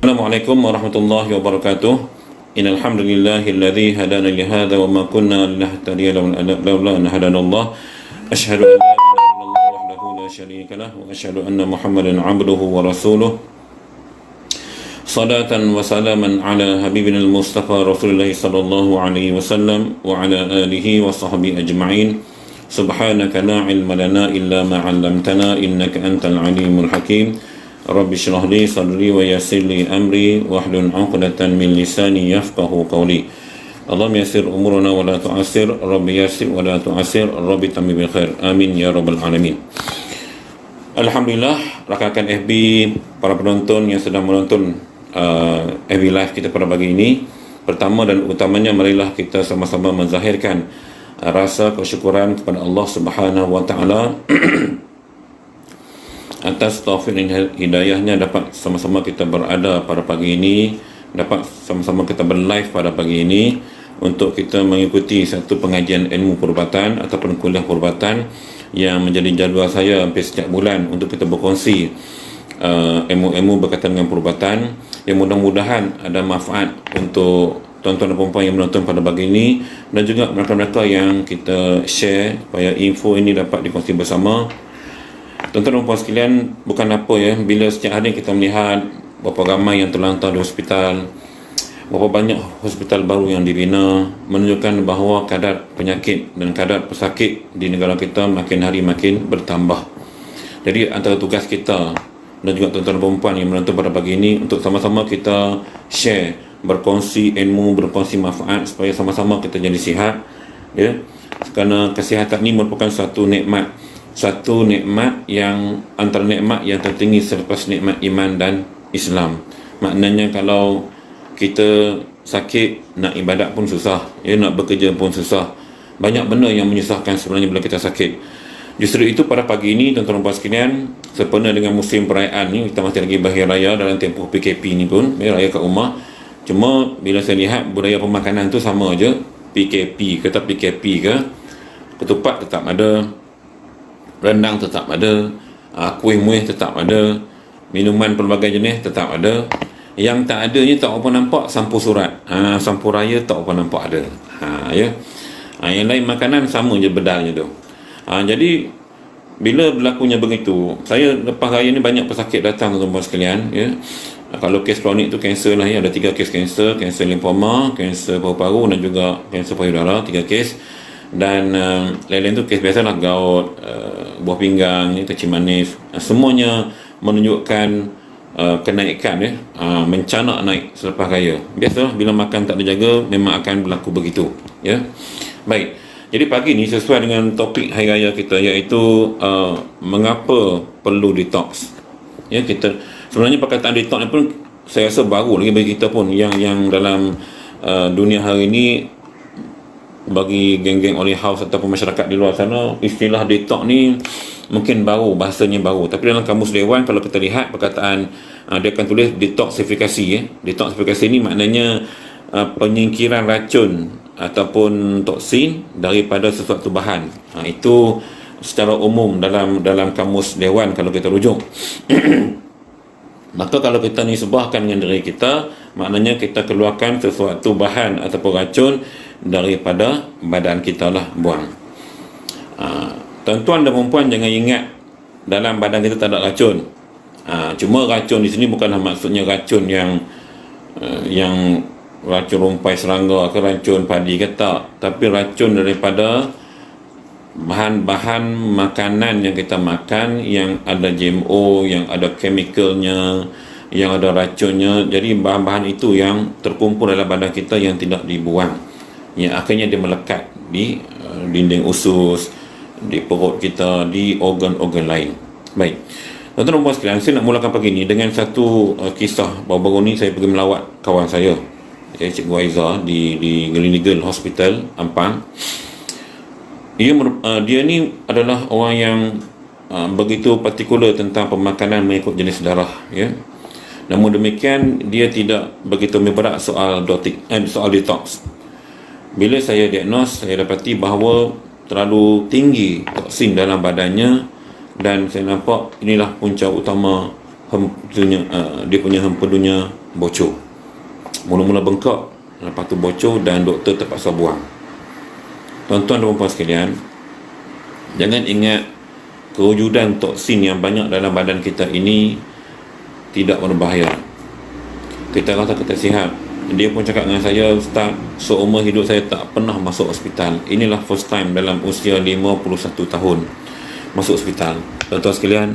Assalamualaikum warahmatullahi wabarakatuh. Innal hamdalillahilladzi hadana li hadza wa ma kunna linahtadiya laula an hadanallah. Asyhadu an la ilaha illallah wahdahu la syarika lah wa asyhadu anna Muhammadan 'abduhu wa rasuluh. Salatan wa salaman ala habibina al-Mustafa Rasulullah sallallahu alaihi wasallam wa ala alihi wa sahbihi ajma'in. Subhanaka la ilma lana illa ma 'allamtana innaka antal alimul hakim. Rabbi shrah li sadri wa yassir li amri wahlul 'uqdatan min lisani yafqahu qawli. Allahumma yassir umurana wa la tu'assir, Rabbi yassir wa la tu'assir, Rabbi tammi bil khair. Amin ya rabbal alamin. Alhamdulillah, rakan-rakan FB, para penonton yang sedang menonton FB live kita pada pagi ini, pertama dan utamanya marilah kita sama-sama menzahirkan rasa kesyukuran kepada Allah Subhanahu wa taala atas taufik dan hidayahnya dapat sama-sama kita berada pada pagi ini, dapat sama-sama kita berlive pada pagi ini untuk kita mengikuti satu pengajian ilmu perubatan ataupun kuliah perubatan yang menjadi jadual saya hampir setiap bulan untuk kita berkongsi ilmu-ilmu berkaitan dengan perubatan yang mudah-mudahan ada manfaat untuk tuan-tuan dan puan-puan yang menonton pada pagi ini dan juga mereka-mereka yang kita share supaya info ini dapat dikongsi bersama. Tuan-tuan dan puan sekalian, bukan apa ya, bila setiap hari kita melihat berapa ramai yang terlantar di hospital, berapa banyak hospital baru yang dibina, menunjukkan bahawa kadar penyakit dan kadar pesakit di negara kita makin hari makin bertambah. Jadi antara tugas kita dan juga tuan-tuan dan puan yang menonton pada pagi ini untuk sama-sama kita share, berkongsi ilmu, berkongsi manfaat supaya sama-sama kita jadi sihat, ya. Kerana kesihatan ini merupakan satu nikmat yang antara nikmat yang tertinggi selepas nikmat iman dan Islam. Maknanya kalau kita sakit, nak ibadat pun susah, ya, nak bekerja pun susah. Banyak benda yang menyusahkan sebenarnya bila kita sakit. Justru itu pada pagi ini tuan-tuan dan puan sekalian, sempena dengan musim perayaan ni, kita masih lagi bahir raya dalam tempoh PKP ni pun, raya kat rumah. Cuma bila saya lihat budaya pemakanan tu sama aja, PKP ke tak PKP ke, ketupat tetap ada, rendang tetap ada, kuih muih tetap ada, minuman pelbagai jenis tetap ada. Yang tak adanya tak apa nampak sampur surat, sampur raya tak apa nampak ada, ya. Yang lain makanan sama je bedalnya tu. Jadi bila berlakunya begitu, saya lepas raya ni banyak pesakit datang tuan-tuan sekalian, ya. Kalau kes kronik tu kanser lah, ya, ada 3 kes kanser, kanser limfoma, kanser paru-paru dan juga kanser payudara, 3 kes. Dan lain-lain tu kes biasa lah, gout, buah pinggang, kecil manis, semuanya menunjukkan kenaikan, ya, mencanak naik selepas raya. Biasalah bila makan tak dijaga memang akan berlaku begitu, ya. Baik, jadi pagi ni sesuai dengan topik hari raya kita, iaitu mengapa perlu detox, ya. Kita sebenarnya perkataan detox ni pun saya rasa baru lagi bagi kita pun yang dalam dunia hari ini. Bagi geng-geng oleh house ataupun masyarakat di luar sana, istilah detox ni mungkin baru, bahasanya baru. Tapi dalam kamus dewan kalau kita lihat perkataan, dia akan tulis detoksifikasi, ya. Detoksifikasi ni maknanya penyingkiran racun ataupun toksin daripada sesuatu bahan. Itu secara umum dalam kamus dewan kalau kita rujuk. Maka kalau kita nisbahkan dengan diri kita, maknanya kita keluarkan sesuatu bahan ataupun racun daripada badan kita lah, buang. Tuan-tuan dan perempuan jangan ingat dalam badan kita tak ada racun. Cuma racun di sini bukanlah maksudnya racun yang racun rumpai serangga ke racun padi ke tak, tapi racun daripada bahan-bahan makanan yang kita makan yang ada GMO, yang ada chemicalnya, yang ada racunnya. Jadi bahan-bahan itu yang terkumpul dalam badan kita yang tidak dibuang, yang akhirnya dia melekat di dinding usus, di perut kita, di organ-organ lain. Baik, tuan-tuan dan puan sekalian, saya nak mulakan pagi ini dengan satu kisah. Baru-baru ni saya pergi melawat kawan saya, Cikgu Aiza di Gleneagle Hospital, Ampang. Dia ni adalah orang yang begitu partikular tentang pemakanan mengikut jenis darah, ya. Namun demikian dia tidak begitu memberat soal detox. Bila saya diagnos, saya dapati bahawa terlalu tinggi toksin dalam badannya dan saya nampak inilah punca utama dia punya hempedunya bocor. Mula-mula bengkak, lepas tu bocor dan doktor terpaksa buang. Tuan-tuan dan puan sekalian, jangan ingat kewujudan toksin yang banyak dalam badan kita ini tidak berbahaya. Kita rasa kita sihat. Dia pun cakap dengan saya, Ustaz, seumur hidup saya tak pernah masuk hospital. Inilah first time dalam usia 51 tahun masuk hospital. Tuan-tuan sekalian,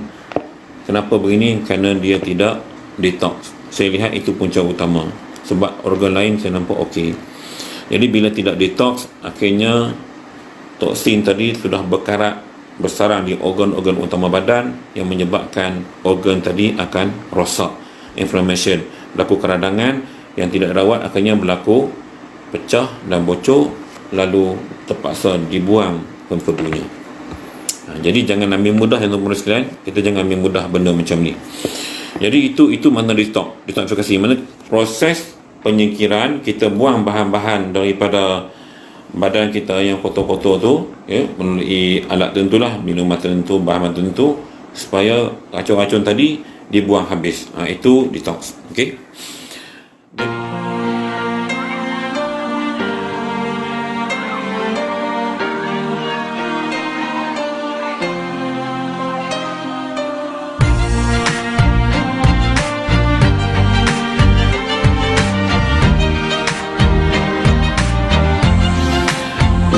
kenapa begini? Kerana dia tidak detox. Saya lihat itu punca utama. Sebab organ lain saya nampak okey. Jadi bila tidak detox, akhirnya toksin tadi sudah berkarat, bersarang di organ-organ utama badan yang menyebabkan organ tadi akan rosak, inflammation, berlaku keradangan yang tidak rawat, akhirnya berlaku pecah dan bocor, lalu terpaksa dibuang hempedunya. Jadi jangan ambil mudah yang tuan-tuan sekalian, kita jangan ambil mudah benda macam ni. Jadi itu mana detoxifikasi, mana proses penyingkiran, kita buang bahan-bahan daripada badan kita yang kotor-kotor tu, ya, melalui alat tertentulah, minuman tertentu, bahan tertentu, supaya racun-racun tadi dibuang habis. Itu detox. Okey.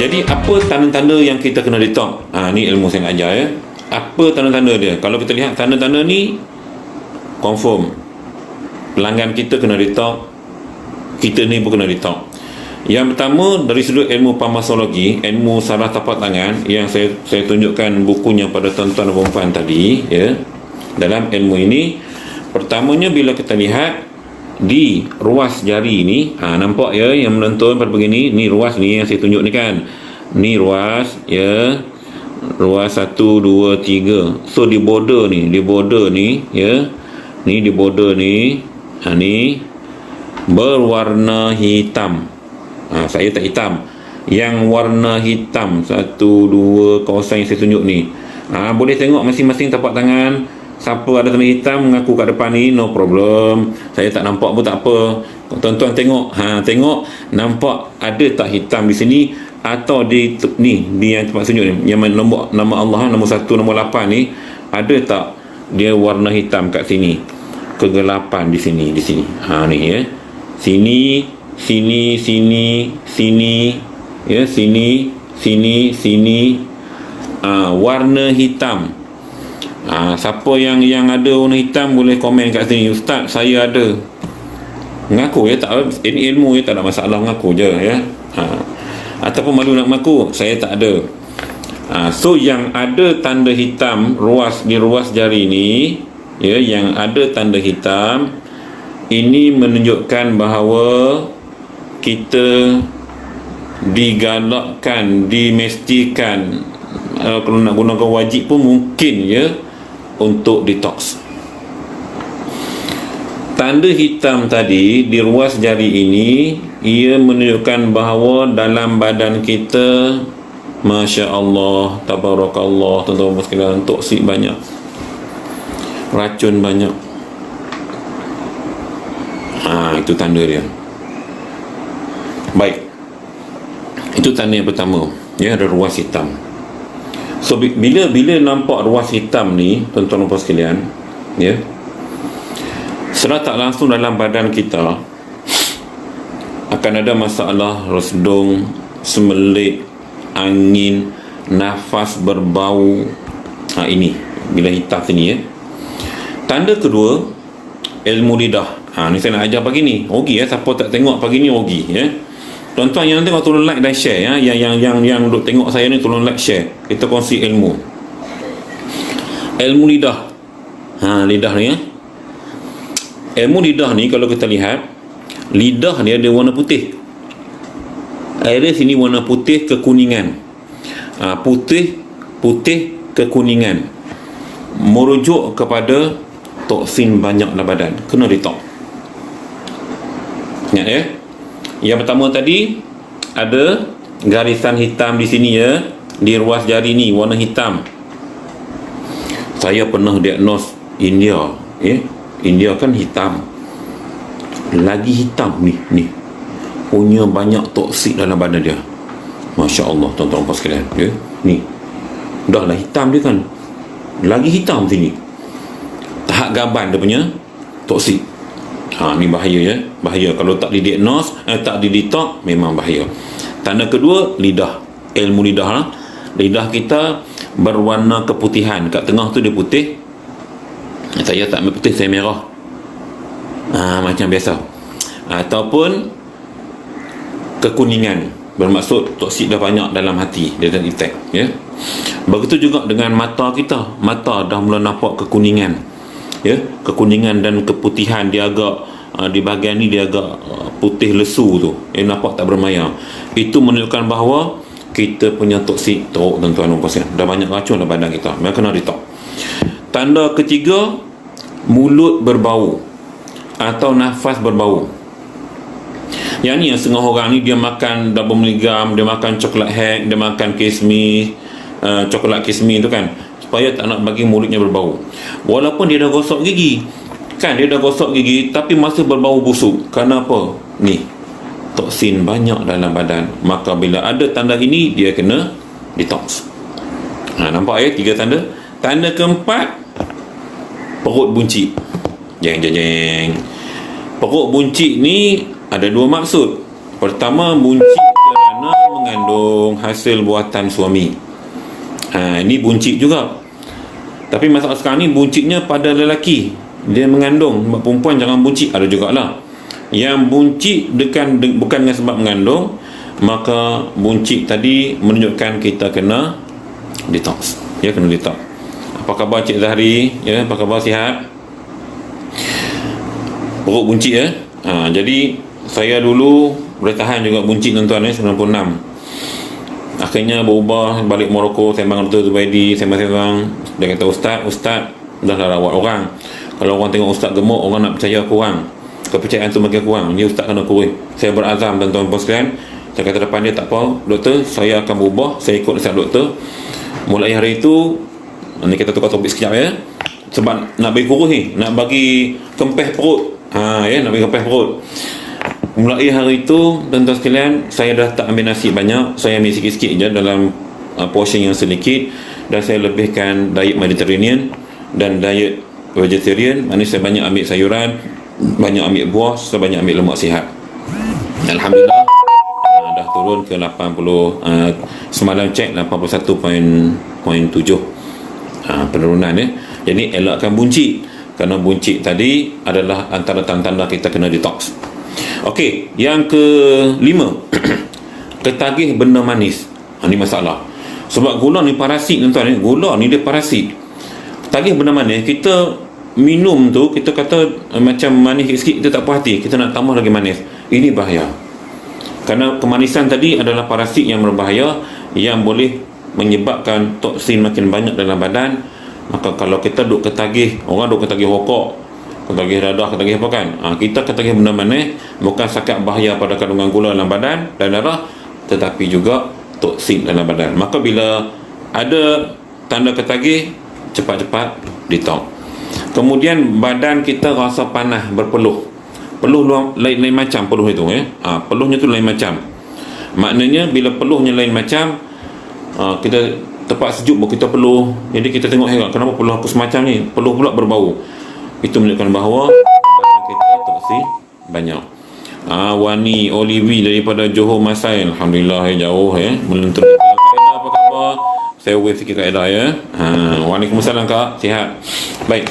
Jadi apa tanda-tanda yang kita kena detox? Ni ilmu saya nak ajar, ya. Apa tanda-tanda dia? Kalau kita lihat tanda-tanda ni, confirm pelanggan kita kena detox, kita ni pun kena detox. Yang pertama, dari sudut ilmu farmakologi, ilmu saraf tapak tangan, yang saya tunjukkan bukunya pada tuan-tuan dan puan tadi, ya. Dalam ilmu ini, pertamanya bila kita lihat di ruas jari ni, nampak ya yang menonton pada begini, ni ruas ni yang saya tunjuk ni kan, ni ruas, ya, ruas 1, 2, 3. So di border ni, ya, ni di border ni, ni berwarna hitam. Saya tak hitam, yang warna hitam 1, 2 kawasan yang saya tunjuk ni. Boleh tengok masing-masing tapak tangan. Siapa ada tanda hitam mengaku kat depan ni, no problem. Saya tak nampak pun tak apa. Tuan-tuan tengok, tengok nampak ada tak hitam di sini, atau di yang tempat tunjuk ni, yang nombor nama Allah, nombor 1, nombor 8 ni, ada tak dia warna hitam kat sini, kegelapan di sini, ni ya. Sini, ya, sini, warna hitam. Siapa yang ada warna hitam boleh komen kat sini, Ustaz saya ada. Mengaku ya, tak, ini ilmu ya, tak ada masalah, mengaku je ya. Ataupun malu nak mengaku saya tak ada. So yang ada tanda hitam di ruas jari ni, ya, yang ada tanda hitam ini menunjukkan bahawa kita digalakkan, dimestikan, kalau nak gunakan wajib pun mungkin ya, untuk detox. Tanda hitam tadi di ruas jari ini, ia menunjukkan bahawa dalam badan kita, Masya Allah, Tabarakallah, tuan-tuan sekalian, toksik banyak, racun banyak. Itu tanda dia. Baik, itu tanda yang pertama, ya, ada ruas hitam. So bila nampak ruas hitam ni, tuan-tuan dan puan sekalian, ya, secara tak langsung dalam badan kita akan ada masalah resdung, semelit, angin, nafas berbau. Ini bila hitam sini, ya. Tanda kedua, ilmu lidah. Ni saya nak ajar pagi ni. Ogi ya, siapa tak tengok pagi ni ogi ya. Tuan-tuan yang tengok tolong like dan share ya. Yang duk tengok saya ni tolong like, share. Kita kongsi ilmu. Ilmu lidah. Lidah ni ya. Ilmu lidah ni kalau kita lihat, lidah dia ada warna putih. Area sini warna putih kekuningan. Putih kekuningan. Merujuk kepada toksin banyak dalam badan. Kena detox. Ingat ya. Yang pertama tadi ada garisan hitam di sini ya, di ruas jari ni warna hitam. Saya pernah diagnos India ya. India kan hitam, lagi hitam ni punya banyak toksik dalam badan dia. Masya Allah, tuan-tuan puan sekalian, ya. Ni dah lah hitam dia kan, lagi hitam sini, tahap gaban dia punya toksik. Ni bahaya, ya. Bahaya kalau tak didiagnos, tak didetox, memang bahaya. Tanda kedua, lidah. Ilmu lidah lah. Lidah kita berwarna keputihan, kat tengah tu dia putih. Saya tak ambil putih, saya merah, macam biasa. Ataupun kekuningan, bermaksud toksik dah banyak dalam hati, dia dah detect, ya. Begitu juga dengan mata kita, mata dah mula nampak kekuningan, ya. Kekuningan dan keputihan dia agak di bahagian ni dia agak putih lesu tu, nampak tak bermaya. Itu menunjukkan bahawa kita punya toksik teruk, tuan-tuan dan puan, dah banyak racun dalam badan kita, memang kena detox. Tanda ketiga, mulut berbau atau nafas berbau. Yang ni yang setengah orang ni dia makan double miligram, dia makan coklat hack, dia makan kismis, coklat kismis tu kan, supaya tak nak bagi mulutnya berbau. Walaupun dia dah gosok gigi, kan, dia dah gosok gigi tapi masih berbau busuk. Kenapa? Ni toksin banyak dalam badan. Maka bila ada tanda ini, dia kena detox. Nampak ya, 3 tanda. Tanda keempat, perut buncit. Jeng. Perut buncit ni ada 2 maksud. Pertama, buncit kerana mengandung hasil buatan suami. Ini buncit juga. Tapi masalah sekarang ni buncitnya pada lelaki, dia mengandung. Perempuan jangan buncit, ada jugalah. Yang buncit bukan dengan sebab mengandung, maka buncit tadi menunjukkan kita kena detox. Ya, kena detox. Apa khabar Cik Zahri? Ya, apa khabar, sihat? Perut buncit, ya. Jadi saya dulu boleh tahan juga buncit, tuan-tuan, 96. Akhirnya berubah, balik Morocco, sembang Dr. Zubaidi, sembang-sembang. Dia kata, Ustaz dah rawat orang. Kalau orang tengok Ustaz gemuk, orang nak percaya kurang, kepercayaan tu makin kurang. Ni Ustaz kena kurang. Saya berazam, tuan-tuan puan sekalian. Saya kata depan dia, tak apa doktor, saya akan berubah, saya ikut nasihat doktor. Mulai hari itu, ni kita tukar topik sekejap, ya. Sebab nak bagi kurus ni, nak bagi kempeh perut. Nak bagi kempeh perut. Mulai hari itu, tuan-tuan sekalian, saya dah tak ambil nasi banyak. Saya ambil sikit-sikit je dalam portion yang sedikit. Dan saya lebihkan diet Mediterranean dan diet vegetarian. Maknanya saya banyak ambil sayuran, banyak ambil buah, saya banyak ambil lemak sihat. Alhamdulillah, dah turun ke 80, semalam cek 81.7 penurunan, ya. Jadi elakkan buncit, kerana buncit tadi adalah antara tanda-tanda kita kena detox. Okey, yang kelima, ketagih benda manis. Ini masalah. Sebab gula ni parasit, tuan-tuan. Gula ni dia parasit. Tagih benda manis, kita minum tu, kita kata macam manis sikit, kita tak puas hati, kita nak tambah lagi manis. Ini bahaya. Kerana kemanisan tadi adalah parasit yang berbahaya, yang boleh menyebabkan toksin makin banyak dalam badan. Maka kalau kita duk ketagih, orang duk ketagih rokok, ketagih dadah, ketagih apa kan, kita ketagih benda manis, bukan sakat bahaya pada kandungan gula dalam badan dan darah, tetapi juga toksin dalam badan. Maka bila ada tanda ketagih, cepat-cepat detox. Kemudian badan kita rasa panas, berpeluh. Peluh lain macam peluh itu, ya. Peluhnya tu lain macam. Maknanya bila peluhnya lain macam, kita tempat sejuk baru kita peluh. Jadi kita tengok, kenapa peluh aku semacam ni? Peluh pula berbau. Itu menunjukkan bahawa badan kita toksin banyak. Wani Olivi daripada Johor Masai, alhamdulillah, jauh, melentur. Kaedah, apa khabar? Saya wave sikit kaedah, ya. Waalaikumsalam, Kak, sihat. Baik.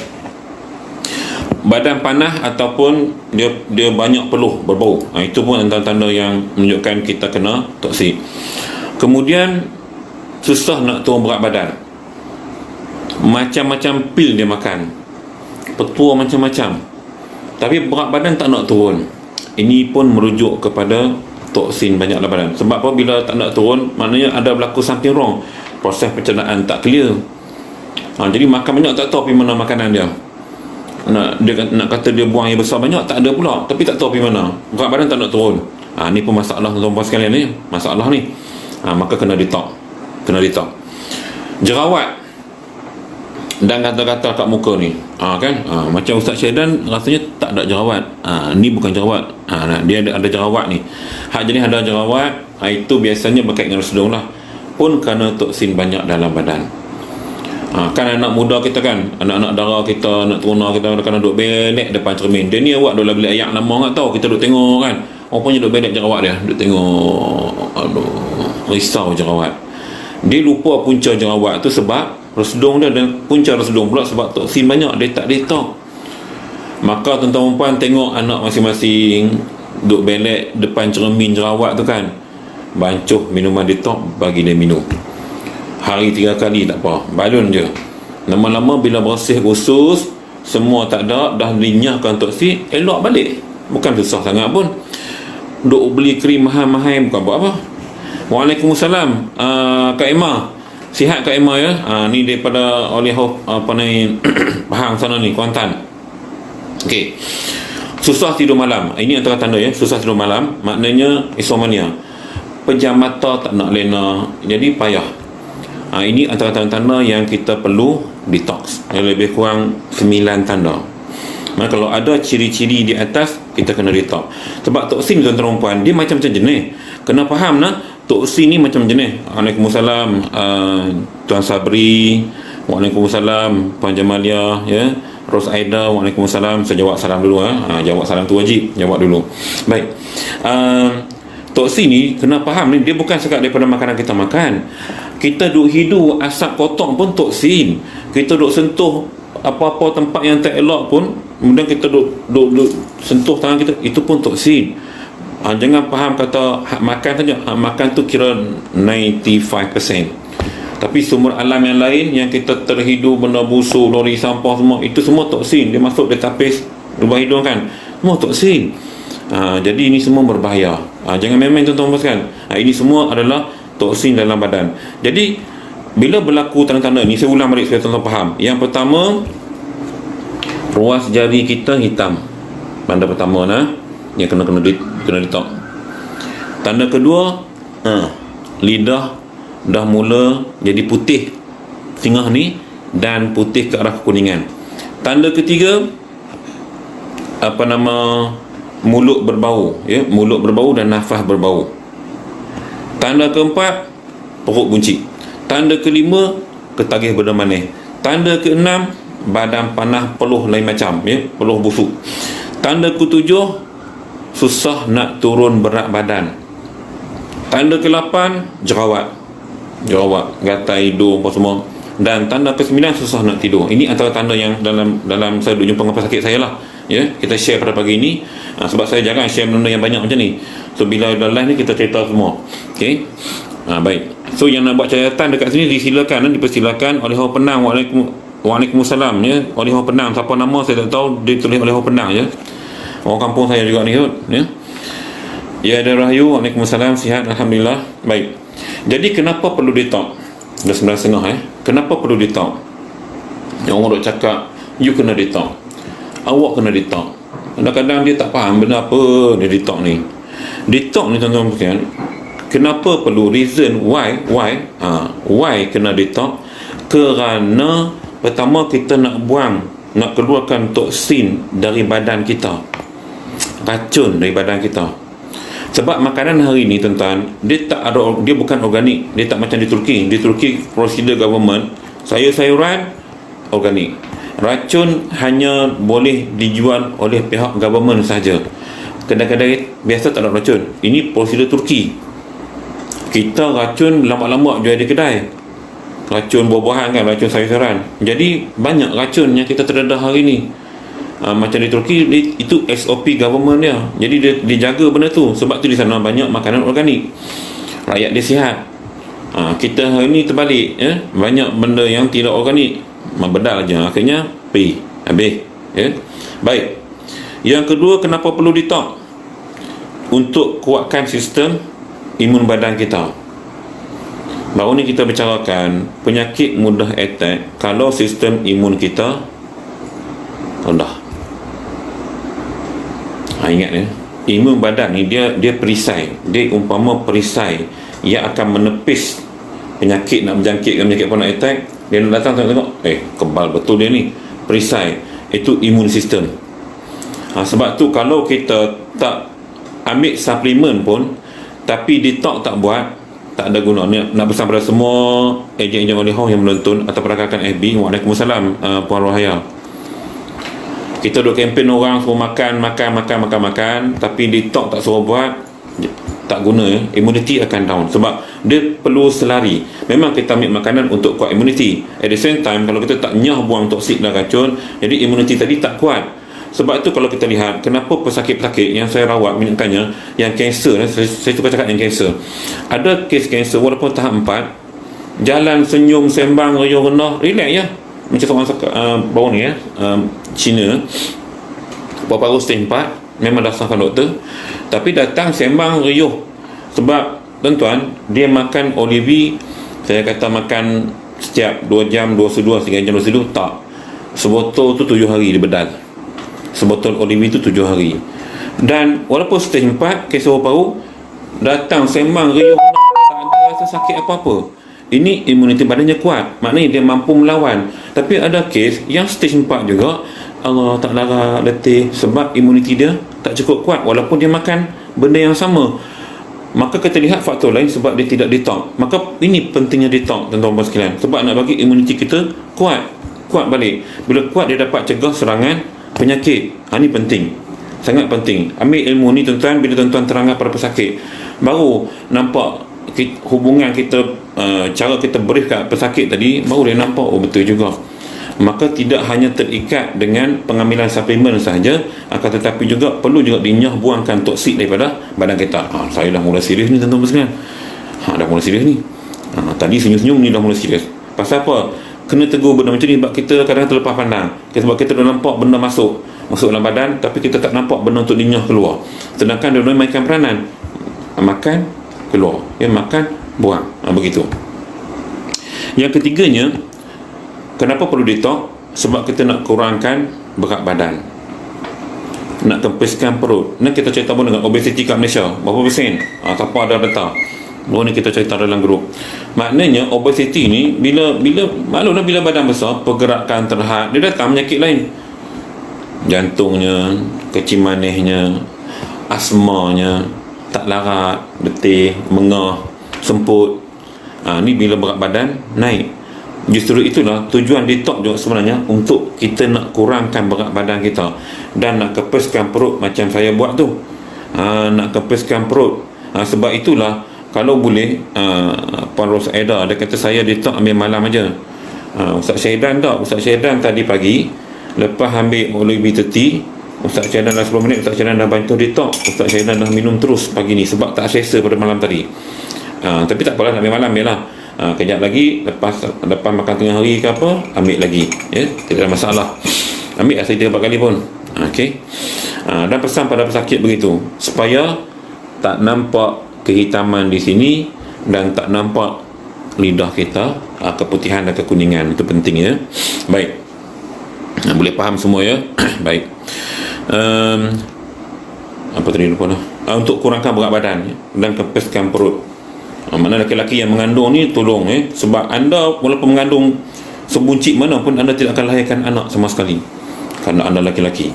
Badan panas ataupun dia banyak peluh berbau, itu pun tanda-tanda yang menunjukkan kita kena toksik. Kemudian susah nak turun berat badan, macam-macam pil dia makan, petua macam-macam, tapi berat badan tak nak turun. Ini pun merujuk kepada toksin banyak dalam badan. Sebab apa? Bila tak nak turun, maknanya ada berlaku something wrong, proses pencernaan tak clear. Jadi makan banyak tak tahu pergi mana makanan dia. Dia nak kata dia buang yang besar banyak, tak ada pula, tapi tak tahu pergi mana, berat badan tak nak turun. Ni pun masalah, tuan-tuan sekalian, ni masalah ni. Maka kena detox. Jerawat dan kata-kata kat muka ni, kan, macam Ustaz Syaidan rasanya tak ada jerawat, ni bukan jerawat, dia ada jerawat ni. Hak jenis ada jerawat, itu biasanya berkait dengan sedung lah, pun kerana toksin banyak dalam badan. Kan anak muda kita kan, anak-anak dara kita, anak teruna kita kadang-kadang duduk belek depan cermin. Dia ni awak duduk bilik ayak lama tak tahu, kita duduk tengok kan, rupanya duduk belek jerawat dia, duduk tengok, aduh, risau jerawat. Dia lupa punca jerawat tu sebab resedung dia, dan punca resedung pula sebab toksin banyak, dia tak detox. Maka tuan-tuan puan tengok anak masing-masing duduk belek depan cermin jerawat tu kan, bancuh minuman detox, bagi dia minum hari 3 kali tak apa, balun je. Lama-lama bila bersih usus semua tak ada, dah dinyahkan toksin, elok balik, bukan susah sangat pun. Duk beli krim mahal-mahal bukan buat apa. Waalaikumsalam, Kak Emma, sihat Kak Emma ya. Ni daripada oleh apa ni Pahang sana ni, Kuantan. Okey, susah tidur malam, ini antara tanda ya, susah tidur malam, maknanya insomnia. Pejam mata tak nak lena, jadi payah. Ini antara tanda-tanda yang kita perlu detox, yang lebih kurang 9 tanda. Maka kalau ada ciri-ciri di atas, kita kena detox. Sebab toksin tuan-tuan puan, dia macam-macam jenis. Kena faham lah, toksin ni macam jenis. Waalaikumsalam, Tuan Sabri. Waalaikumsalam, Puan Jamalia ya. Ros Aida, waalaikumsalam. Saya jawab salam dulu jawab salam tu wajib, jawab dulu. Baik. Toksin ni kena faham ni, dia bukan sekat daripada makanan kita makan. Kita duk hidu asap kotor pun toksin. Kita duk sentuh apa-apa tempat yang tak elok pun, kemudian kita duk sentuh tangan kita, itu pun toksin. Jangan faham kata hak makan saja. Hak makan tu kira 95%. Tapi sumber alam yang lain yang kita terhidu, benda busuk, lori sampah semua, itu semua toksin. Dia masuk, dia tapis lubang hidung kan, semua toksin. Jadi ini semua berbahaya. Jangan main-main tuan-tuan sekalian. Ini semua adalah toksin dalam badan. Jadi bila berlaku tanda-tanda ni, saya ulang balik supaya tuan-tuan faham. Yang pertama, ruas jari kita hitam. Tanda pertama yang kena detox. Tanda kedua, lidah dah mula jadi putih tengah ni, dan putih ke arah kekuningan. Tanda ketiga, mulut berbau ya, mulut berbau dan nafas berbau. Tanda keempat, perut buncit. Tanda kelima, ketagih berdemaneh. Tanda keenam, badan panas, peluh lain macam ya, peluh busuk. Tanda ketujuh, susah nak turun berat badan. Tanda ke-8, jerawat, gatal hidung apa semua. Dan tanda ke-9, susah nak tidur. Ini antara tanda yang dalam saya duk jumpa dengan pesakit saya lah ya, kita share pada pagi ni. Sebab saya jangan share benda yang banyak macam ni, so bila dah live ni kita cerita semua. Okey, baik. So yang nak buat catatan dekat sini dipersilakan oleh orang Penang. Waalaikumsalam ya, oleh orang Penang. Siapa nama saya tak tahu, dia tulis oleh orang Penang ya, orang kampung saya juga ni ya. Ya, ada Rahyu. Waalaikumsalam, sihat alhamdulillah. Baik, jadi kenapa perlu detox? Dah 9.30 kenapa perlu detox? Yang orang duk cakap you kena detox, awak kena detox. Kadang-kadang dia tak faham benda apa dia detox ni. Detox ni tuan-tuan sekalian, kenapa perlu, reason why kena detox? Kerana pertama, kita nak keluarkan toksin dari badan kita, racun dari badan kita. Sebab makanan hari ni tuan-tuan, dia bukan organik. Dia tak macam di Turki. Di Turki prosedur government, sayur-sayuran organik. Racun hanya boleh dijual oleh pihak government saja. Kedai-kedai biasa tak ada racun. Ini prosedur Turki. Kita racun lama-lama jual di kedai. Racun buah-buahan kan, racun sayur-sayuran. Jadi banyak racun yang kita terdedah hari ni. Macam di Turki, itu SOP government dia. Jadi dia jaga benda tu. Sebab tu di sana banyak makanan organik, rakyat dia sihat. Kita hari ni terbalik ya? Banyak benda yang tidak organik, bedal aja, akhirnya habis ya? Baik. Yang kedua, kenapa perlu detox? Untuk kuatkan sistem imun badan kita. Baru ni kita bicarakan penyakit mudah attack kalau sistem imun kita rendah. Ingat ya, imun badan ni dia perisai. Dia umpama perisai yang akan menepis penyakit nak berjangkit, penyakit apa nak attack, Dia nak datang tengok, kebal betul dia ni, perisai. Itu imun sistem. Sebab tu kalau kita tak ambil suplemen pun, tapi detox tak buat, tak ada guna. Nak pesan pada semua ejen-ejen Oleh yang menonton atau rakan FB, Waalaikumsalam, Puan Rohaya. Kita duk kempen orang suruh makan, tapi detox tak suruh buat, tak guna. Imuniti akan down sebab dia perlu selari. Memang kita ambil makanan untuk kuat imuniti. At the same time, kalau kita tak nyah buang toksik dan racun, jadi imuniti tadi tak kuat. Sebab itu kalau kita lihat kenapa pesakit-pesakit yang saya rawat, misalnya yang kanser, saya suka cakap yang kanser, ada kes kanser walaupun tahap 4, jalan senyum sembang riuh rendah, relax ya, macam seorang baru ni Cina, paru-paru stage 4, memang dah sahkan doktor, tapi datang sembang riuh. Sebab tuan-tuan, dia makan olivi, saya kata makan setiap 2 jam, 2 seduh, 3 jam 2 seduh, tak, sebotol tu 7 hari dia bedal. Sebotol olivi tu 7 hari. Dan walaupun stage 4 kes paru, datang sembang riuh, tak ada rasa sakit apa-apa. Ini imuniti badannya kuat, maknanya dia mampu melawan. Tapi ada kes yang stage 4 juga, Allah tak lara, letih, sebab imuniti dia tak cukup kuat walaupun dia makan benda yang sama. Maka kita lihat faktor lain sebab dia tidak detox. Maka ini pentingnya detox, tuan-tuan sekalian, sebab nak bagi imuniti kita kuat balik. Bila kuat, dia dapat cegah serangan penyakit. Ini penting, sangat penting. Ambil ilmu ni tuan-tuan, bila tuan-tuan terangkan pada pesakit, baru nampak hubungan kita, cara kita beri kat pesakit tadi, baru dia nampak betul juga. Maka tidak hanya terikat dengan pengambilan suplemen sahaja, akan tetapi juga perlu juga dinyah buangkan toksik daripada badan kita. Saya dah mula serius ni tuan-tuan sekalian. Dah mula serius ni. Tadi senyum-senyum ni dah mula serius. Pasal apa? Kena tegur benda macam ni, sebab kita kadang terlepas pandang. Sebab kita dah nampak benda masuk dalam badan, tapi kita tak nampak benda untuk dinyah keluar. Sedangkan dia mainkan peranan, makan keluar, makan buang, begitu. Yang ketiganya, kenapa perlu detox? Sebab kita nak kurangkan berat badan, nak kempiskan perut. Ni kita cerita pun dengan obesiti kat Malaysia, berapa persen? Siapa ada data? Baru ni kita cerita dalam grup. Maknanya obesiti ni, bila maklumlah, bila badan besar, pergerakan terhad, dia datang penyakit lain, jantungnya, kecil manisnya, asmanya, tak larat, letih, mengah, semput. Ni bila berat badan naik. Justru itulah tujuan detox juga sebenarnya, untuk kita nak kurangkan berat badan kita dan nak kepeskan perut macam saya buat tu. Nak kepeskan perut. Sebab itulah kalau boleh, Puan Rosaida, dia kata saya detox ambil malam aja. Ustaz Syahidan tak? Ustaz Syahidan tadi pagi lepas ambil olivi 30, Ustaz Syahidan dah 10 minit, Ustaz Syahidan dah bantu detox. Ustaz Syahidan dah minum terus pagi ni sebab tak selesa pada malam tadi. Tapi tak apalah, nak ambil malam je lah. Kejap lagi lepas makan tengah hari ke apa, ambil lagi, tidak ada masalah. Ambil saya 3-4 kali pun. Okey. Dan pesan pada pesakit begitu, supaya tak nampak kehitaman di sini dan tak nampak lidah kita keputihan dan kekuningan. Itu penting ya. Baik, boleh faham semua ya. Baik. Apa tadi lupa dah. Untuk kurangkan berat badan dan kempeskan perut. Mana lelaki yang mengandung ni, tolong sebab anda walaupun mengandung sebuncit mana pun, anda tidak akan lahirkan anak sama sekali kerana anda lelaki.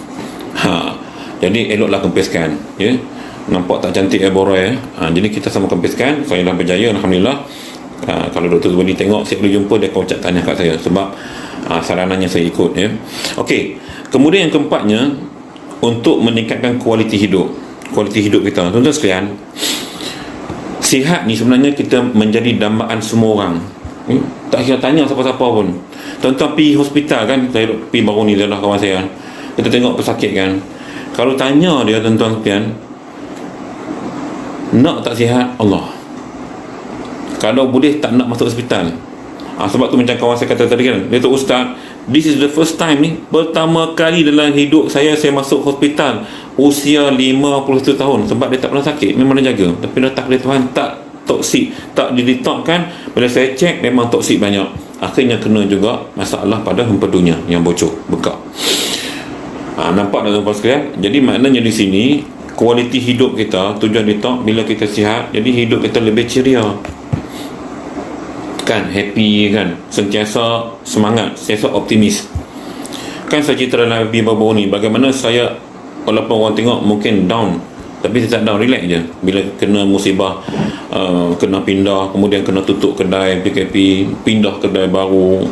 Jadi eloklah kempeskan ya. Nampak tak cantik Borai jadi kita sama kempiskan. Saya dah berjaya, Alhamdulillah. Kalau Dr. Zubani tengok, saya boleh jumpa, dia akan ucap tanya kat saya sebab saranannya saya ikut ya. Okey. Kemudian yang keempatnya, untuk meningkatkan kualiti hidup kita. Tuan-tuan sekalian, sihat ni sebenarnya kita menjadi dambaan semua orang. Tak kira tanya siapa-siapa pun. Tuan-tuan pergi hospital kan, saya pergi baru ni adalah kawan saya, kita tengok pesakit kan, kalau tanya dia, tuan-tuan sekalian, nak tak sihat, Allah, kalau boleh tak nak masuk hospital. Sebab tu macam kawan saya kata tadi kan, dia tu, Ustaz, this is the first time ni, pertama kali dalam hidup saya masuk hospital, usia 51 tahun. Sebab dia tak pernah sakit, memang dia jaga, tapi dah takdir Tuhan, tak toksik, tak didetokkan. Bila saya cek, memang toksik banyak. Akhirnya kena juga masalah pada empedunya yang bocor, bekak. Nampak tak tuan-tuan sekalian? Jadi maknanya di sini, kualiti hidup kita, tujuan detox bila kita sihat, jadi hidup kita lebih ceria. kan, happy kan, sentiasa semangat, sentiasa optimis. Kan saya cerita dalam Nabi baru ni, bagaimana saya, walaupun orang tengok mungkin down, tapi saya tak down, relax je. Bila kena musibah, kena pindah, kemudian kena tutup kedai PKP, pindah kedai baru,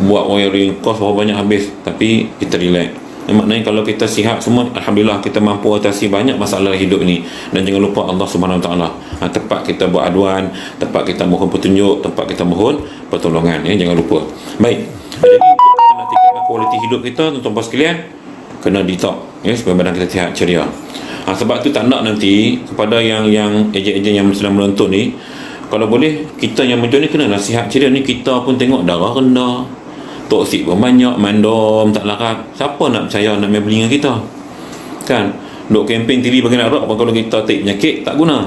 buat wiring, kos berapa banyak habis, tapi kita relax. Maknanya kalau kita sihat semua, alhamdulillah, kita mampu atasi banyak masalah hidup ni. Dan jangan lupa Allah Subhanahu Wa Taala. Tempat kita beraduan, tempat kita mohon petunjuk, tempat kita mohon pertolongan, jangan lupa. Baik. Jadi untuk kita nak tingkatkan kualiti hidup kita, tuan-tuan sekalian, kena detox, supaya badan kita sihat, ceria. Sebab tu tak nak nanti kepada yang ejen-ejen yang sedang menonton ni, kalau boleh kita yang menonton ni kena nasihat ceria ni. Kita pun tengok darah rendah, toksik pun banyak, mandom, tak larat. Siapa nak percaya nak main beli dengan kita? Kan? Duk kempen TV bagi nak rak, kalau kita tak penyakit, tak guna.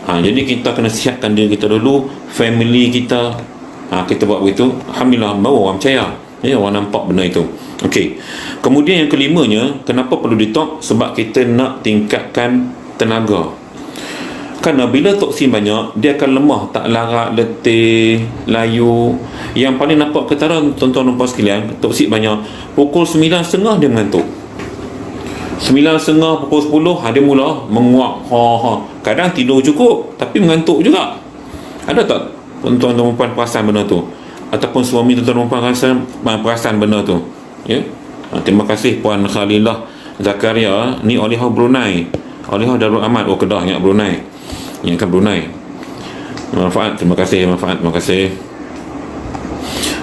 Jadi kita kena sihatkan diri kita dulu, family kita. Kita buat begitu, alhamdulillah, baru orang percaya. Orang nampak benda itu. Okey. Kemudian yang kelimanya, kenapa perlu detox? Sebab kita nak tingkatkan tenaga. Kerana bila toksin banyak, dia akan lemah, tak larat, letih, layu. Yang paling nampak ketara, tuan-tuan dan puan sekalian, toksin banyak, pukul 9.30 dia mengantuk. 9.30, pukul 10 dia mula menguap. Kadang tidur cukup, tapi mengantuk juga. Ada tak tuan-tuan dan puan perasan benda tu? Ataupun suami tuan-tuan dan puan perasan benda tu? Terima kasih Puan Khalilah Zakaria. Ni Olehah Brunei, Olehah Darul Aman. Kedah, ingat Brunei. Ingatkan Brunei. Manfaat, terima kasih.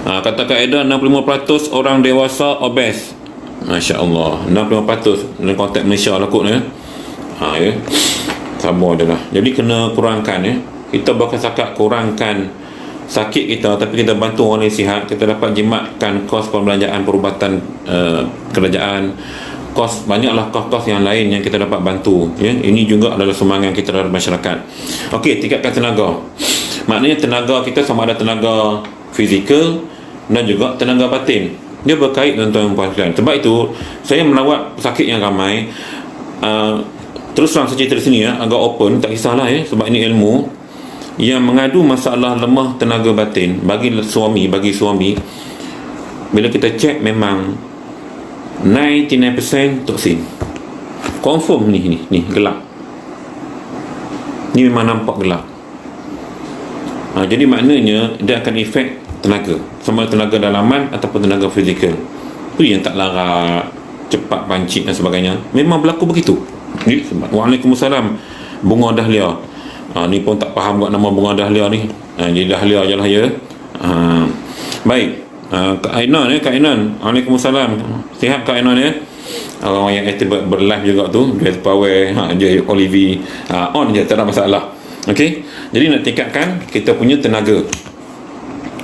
Kata kaedah 65% orang dewasa obes. Masya Allah, 65% dalam konteks Malaysia lah kot ya. Sabar je lah. Jadi kena kurangkan Kita bukan sakat kurangkan sakit kita, tapi kita bantu orang yang sihat. Kita dapat jimatkan kos perbelanjaan perubatan kerajaan, kos, banyaklah kos-kos yang lain yang kita dapat bantu. Ini juga adalah sumbangan kita terhadap masyarakat. Okey, tingkatkan tenaga. Maknanya tenaga kita sama ada tenaga fizikal dan juga tenaga batin. Dia berkait, tuan-tuan dan puan sekalian. Sebab itu saya melawat pesakit yang ramai. Terus terang saya cerita di sini agak open, tak kisahlah sebab ini ilmu. Yang mengadu masalah lemah tenaga batin bagi suami, bila kita cek memang 99% toksin. Confirm ni gelap. Ni memang nampak gelap. Jadi maknanya dia akan efek tenaga, sama tenaga dalaman ataupun tenaga fizikal. Itu yang tak larat, cepat pancit dan sebagainya. Memang berlaku begitu. Waalaikumsalam. Bunga dahlia. Ni pun tak faham buat nama bunga dahlia ni. Jadi dahlia je lah ya. Baik. Kak Ainan. Waalaikumsalam. Sihat Kak Ainan ya. Orang yang aktif berlive juga tu, Grace Power, je Olivi. On je, tak ada masalah. Okey. Jadi nak tingkatkan kita punya tenaga.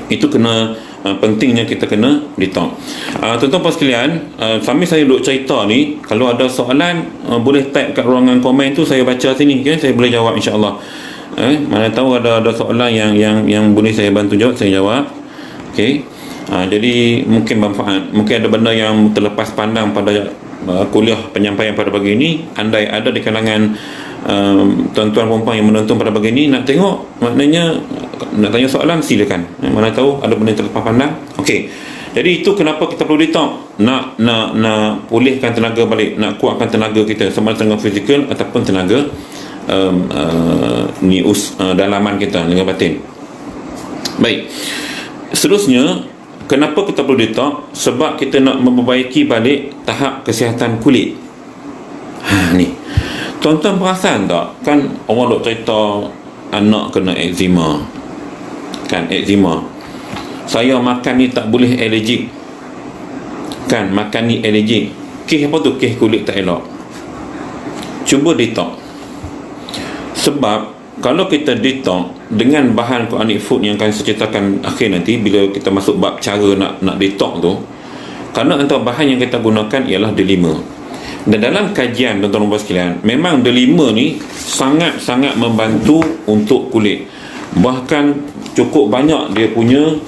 Itu kena pentingnya kita kena detox. Tuan-tuan puan sekalian, sambil saya duduk cerita ni, kalau ada soalan boleh type kat ruangan komen tu, saya baca sini kan, saya boleh jawab insya-Allah. Mana tahu ada soalan yang boleh saya bantu jawab, saya jawab. Okey. Jadi mungkin manfaat, mungkin ada benda yang terlepas pandang pada kuliah penyampaian pada pagi ini. Andai ada di kalangan tuan-tuan perempuan yang menonton pada pagi ini nak tengok, maknanya nak tanya soalan, silakan. Mana tahu ada benda yang terlepas pandang. Okey. Jadi itu kenapa kita perlu detox, nak pulihkan tenaga balik, nak kuatkan tenaga kita, sama ada tenaga fizikal ataupun tenaga dalaman kita, tenaga batin. Baik. Seterusnya, kenapa kita perlu detox? Sebab kita nak memperbaiki balik tahap kesihatan kulit. Ni. Tuan-tuan perasan tak? Kan orang dok cerita anak kena eczema. Kan eczema. Saya makan ni tak boleh alergik. Kan makan ni alergik. Kes apa tu? Kes kulit tak elok. Cuba detox. Sebab kalau kita detox dengan bahan organic food yang akan saya ceritakan akhir nanti, bila kita masuk bab cara nak detox tu, kerana antara bahan yang kita gunakan ialah delima. Dan dalam kajian tuan-tuan sekalian, memang delima ni sangat-sangat membantu untuk kulit. Bahkan cukup banyak dia punya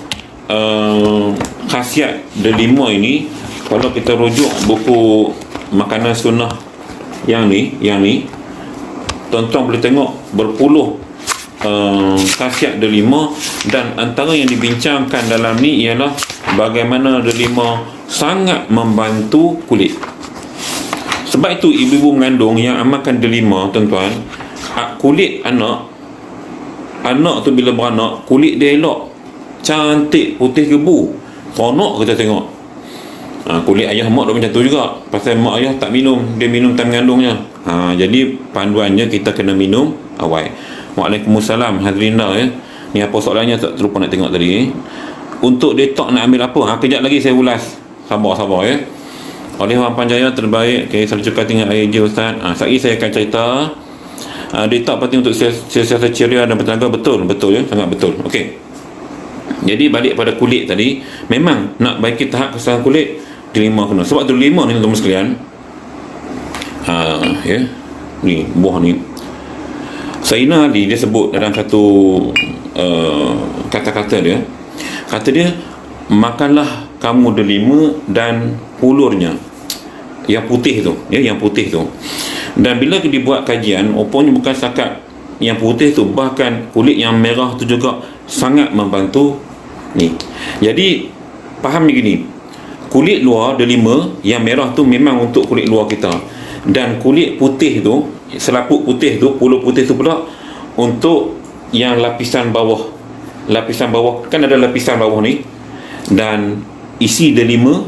khasiat delima ini. Kalau kita rujuk buku makanan sunnah yang ni tuan-tuan boleh tengok berpuluh khasiat delima, dan antara yang dibincangkan dalam ni ialah bagaimana delima sangat membantu kulit. Sebab itu ibu-ibu mengandung yang amalkan delima, tuan-tuan, kulit anak tu bila beranak, kulit dia elok, cantik, putih gebu, seronok kita tengok. Kulit ayah mak dah macam tu juga, pasal mak ayah tak minum, dia minum time mengandungnya. Jadi panduannya kita kena minum awal. Waalaikumsalam Hadrinda ya. Ni apa soalannya, tak terlupa nak tengok tadi. Untuk detox nak ambil apa? Kejap lagi saya ulas. Sabar ya. Oleh Wan Panjaya terbaik. Okay, selalu cakap tinggal air je Ustaz. Sekali saya akan cerita. Detox penting untuk sel-sel ceria dan bertenaga. Betul ya, sangat betul. Okey. Jadi balik pada kulit tadi, memang nak baiki tahap kesihatan kulit, delima kena. Sebab delima ni teman-teman sekalian, ya, ni buah ni, Sayyidina Ali dia sebut dalam satu kata-kata dia, kata dia, makanlah kamu delima dan pulurnya, yang putih tu, ya, yang putih tu. Dan bila dibuat kajian, rupanya bukan setakat yang putih tu, bahkan kulit yang merah tu juga sangat membantu ni. Jadi faham begini, kulit luar delima yang merah tu memang untuk kulit luar kita, dan kulit putih tu, selaput putih tu, pulur putih tu pula untuk yang lapisan bawah. Lapisan bawah kan ada lapisan bawah ni, dan isi delima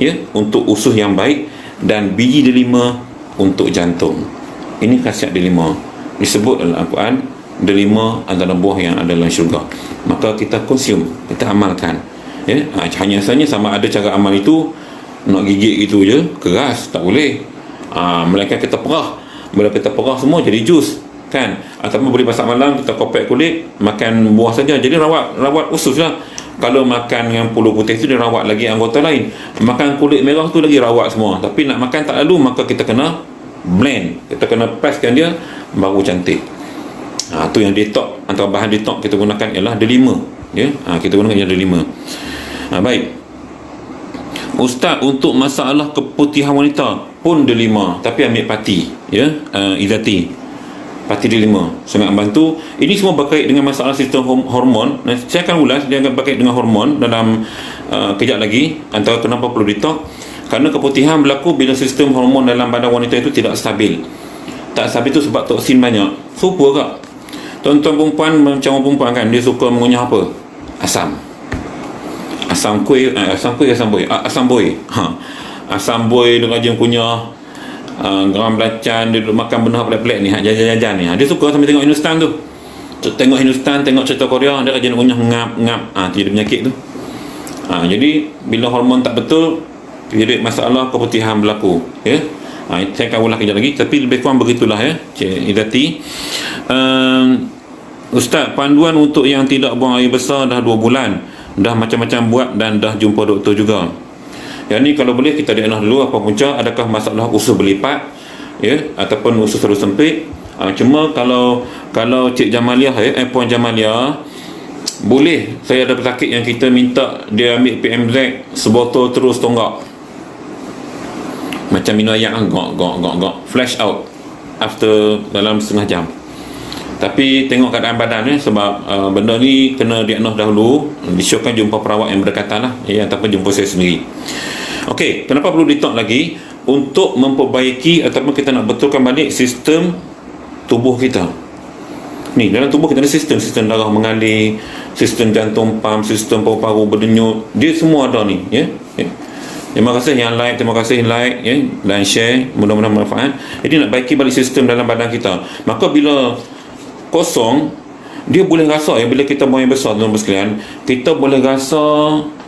ya, untuk usus yang baik, dan biji delima untuk jantung. Ini khasiat delima, disebut dalam Al-Quran, delima adalah buah yang ada dalam syurga. Maka kita konsum, kita amalkan ya. Hanya saja sama ada cara amal itu nak gigit gitu je, keras, tak boleh. Melainkan kita perah. Bila kita perah semua jadi jus kan, ataupun boleh masak malam, kita kopek kulit, makan buah saja. Jadi rawat usus lah. Kalau makan yang pulur putih tu, dia rawat lagi anggota lain. Makan kulit merah tu lagi rawat semua. Tapi nak makan tak lalu, maka kita kena blend, kita kena presskan dia, baru cantik. Tu yang detox, antara bahan detox kita gunakan ialah delima ya. Kita gunakan ialah delima. Baik Ustaz, untuk masalah keputihan wanita pun delima, tapi ambil pati ya, izati, pati delima sangat membantu. Ini semua berkait dengan masalah sistem hormon. Saya akan ulas, dia akan berkait dengan hormon dalam kejap lagi, antara kenapa perlu detox. Kerana keputihan berlaku bila sistem hormon dalam badan wanita itu tidak stabil. Tak stabil itu sebab toksin banyak. Serupa kak, tuan-tuan perempuan macam orang perempuan kan, dia suka mengunyah apa? Asam boy. Asam boy dia rajin kunyah, garam belacan, dia duduk makan benda pelik-pelik ni, jajan-jajan ni. Dia suka sambil tengok Hindustan tu. Tengok Hindustan, tengok cerita Korea, dia rajin kunyah ngap. Dia ada penyakit tu. Jadi bila hormon tak betul, jadi masalah keputihan berlaku ya. Saya akan ulang kejap lagi, tapi lebih kurang begitulah ya, Cik Idati. Ustaz, panduan untuk yang tidak buang air besar dah 2 bulan, dah macam-macam buat dan dah jumpa doktor juga. Yang ni kalau boleh kita diagnos dulu apa punca, adakah masalah usus berlipat ya, ataupun usus terus sempit. Cuma kalau Cik Jamaliah Puan Jamaliah, boleh saya ada pesakit yang kita minta dia ambil PMZ sebotol terus tonggak, macam minum air gok flash out after dalam setengah jam. Tapi tengok keadaan badan sebab benda ni kena diagnos dahulu, disyorkan jumpa perawat yang berdekatan lah ya, ataupun jumpa saya sendiri. Okey, kenapa perlu detox lagi? Untuk memperbaiki ataupun kita nak betulkan balik sistem tubuh kita. Ni dalam tubuh kita ada sistem darah mengalir, sistem jantung pam, sistem paru-paru berdenyut, dia semua ada ni ya. Terima kasih yang like, terima kasih like ya, dan share, mudah-mudahan bermanfaat. Jadi nak baiki balik sistem dalam badan kita. Maka bila kosong, dia boleh rasa ya, bila kita buang air besar tuan-tuan sekalian, kita boleh rasa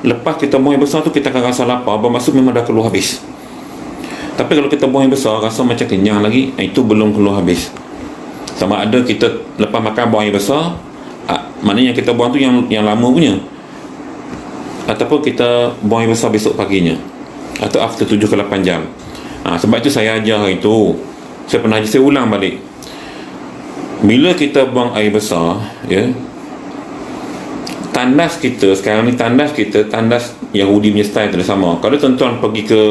lepas kita buang air besar tu kita akan rasa lapar, bermaksud memang dah keluar habis. Tapi kalau kita buang air besar rasa macam kenyang lagi, itu belum keluar habis. Sama ada kita lepas makan buang air besar, maknanya yang kita buang tu yang lama punya, ataupun kita buang air besar besok paginya, atau after 7 ke 8 jam. Sebab itu saya ajar itu, saya pernah saya ulang balik. Bila kita buang air besar ya, tandas kita sekarang ni, tandas Yahudi punya style tu sama. Kalau tuan-tuan pergi ke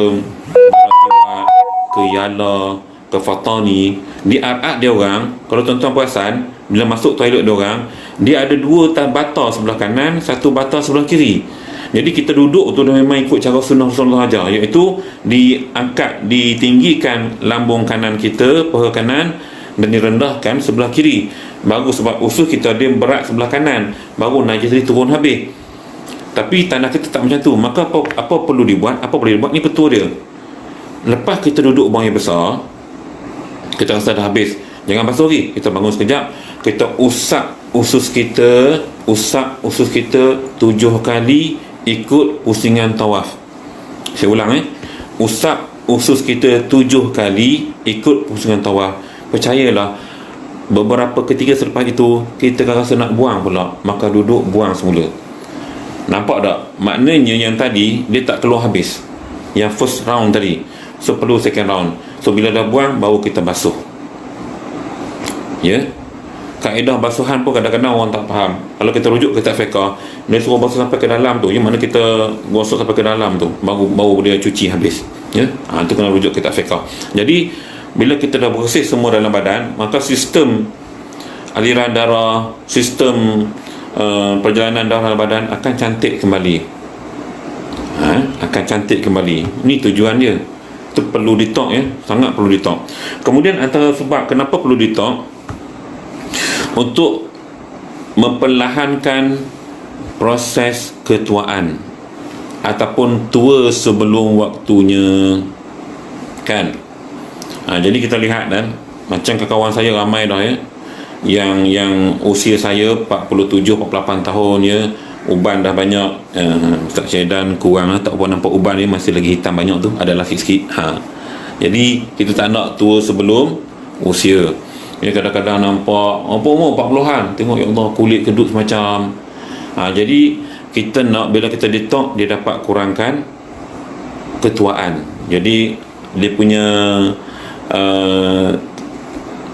ke Yala, ke Fatani, di Arab dia orang, kalau tuan-tuan perasan, bila masuk toilet diorang, dia ada dua bata sebelah kanan, satu bata sebelah kiri. Jadi kita duduk tu memang ikut cara sunnah Rasulullah ajar, iaitu diangkat, ditinggikan lambung kanan kita, paha kanan, dan direndahkan sebelah kiri. Baru sebab usus kita dia berat sebelah kanan, baru najis tadi turun habis. Tapi tanah kita tak macam tu. Maka apa perlu dibuat? Apa boleh dibuat? Ni petua dia. Lepas kita duduk buang air besar, kita rasa dah habis, jangan basuh lagi, kita bangun sekejap, kita usap usus kita 7 kali ikut pusingan tawaf. Saya ulang, usap usus kita 7 kali ikut pusingan tawaf. Percayalah, beberapa ketika selepas itu kita akan rasa nak buang pula, maka duduk buang semula. Nampak tak? Maknanya yang tadi dia tak keluar habis, yang first round tadi. So perlu second round. So bila dah buang, baru kita basuh. Ya, kaedah basuhan pun kadang-kadang orang tak faham. Kalau kita rujuk ke kitab fiqh, dia suruh basuh sampai ke dalam tu, yang mana kita gosok sampai ke dalam tu, baru dia cuci habis. Ya, itu kena rujuk ke kitab fiqh. Jadi bila kita dah bersih semua dalam badan, maka sistem aliran darah, sistem perjalanan darah dalam badan akan cantik kembali. Akan cantik kembali. Ini tujuan dia. Itu perlu detox, sangat perlu detox. Kemudian antara sebab kenapa perlu detox, untuk memperlahankan proses ketuaan ataupun tua sebelum waktunya, kan. Jadi kita lihat, dan macam kawan saya ramai dah, yang usia saya 47-48 tahun, uban dah banyak. Ustaz Syaidan kurang tak apa nampak uban dia, masih lagi hitam banyak tu, adalah sikit-sikit. Jadi kita tak nak tua sebelum usia. Kadang-kadang nampak apa umur 40-an, tengok ya Allah kulit kedut semacam. Jadi kita nak, bila kita detox, dia dapat kurangkan ketuaan. Jadi dia punya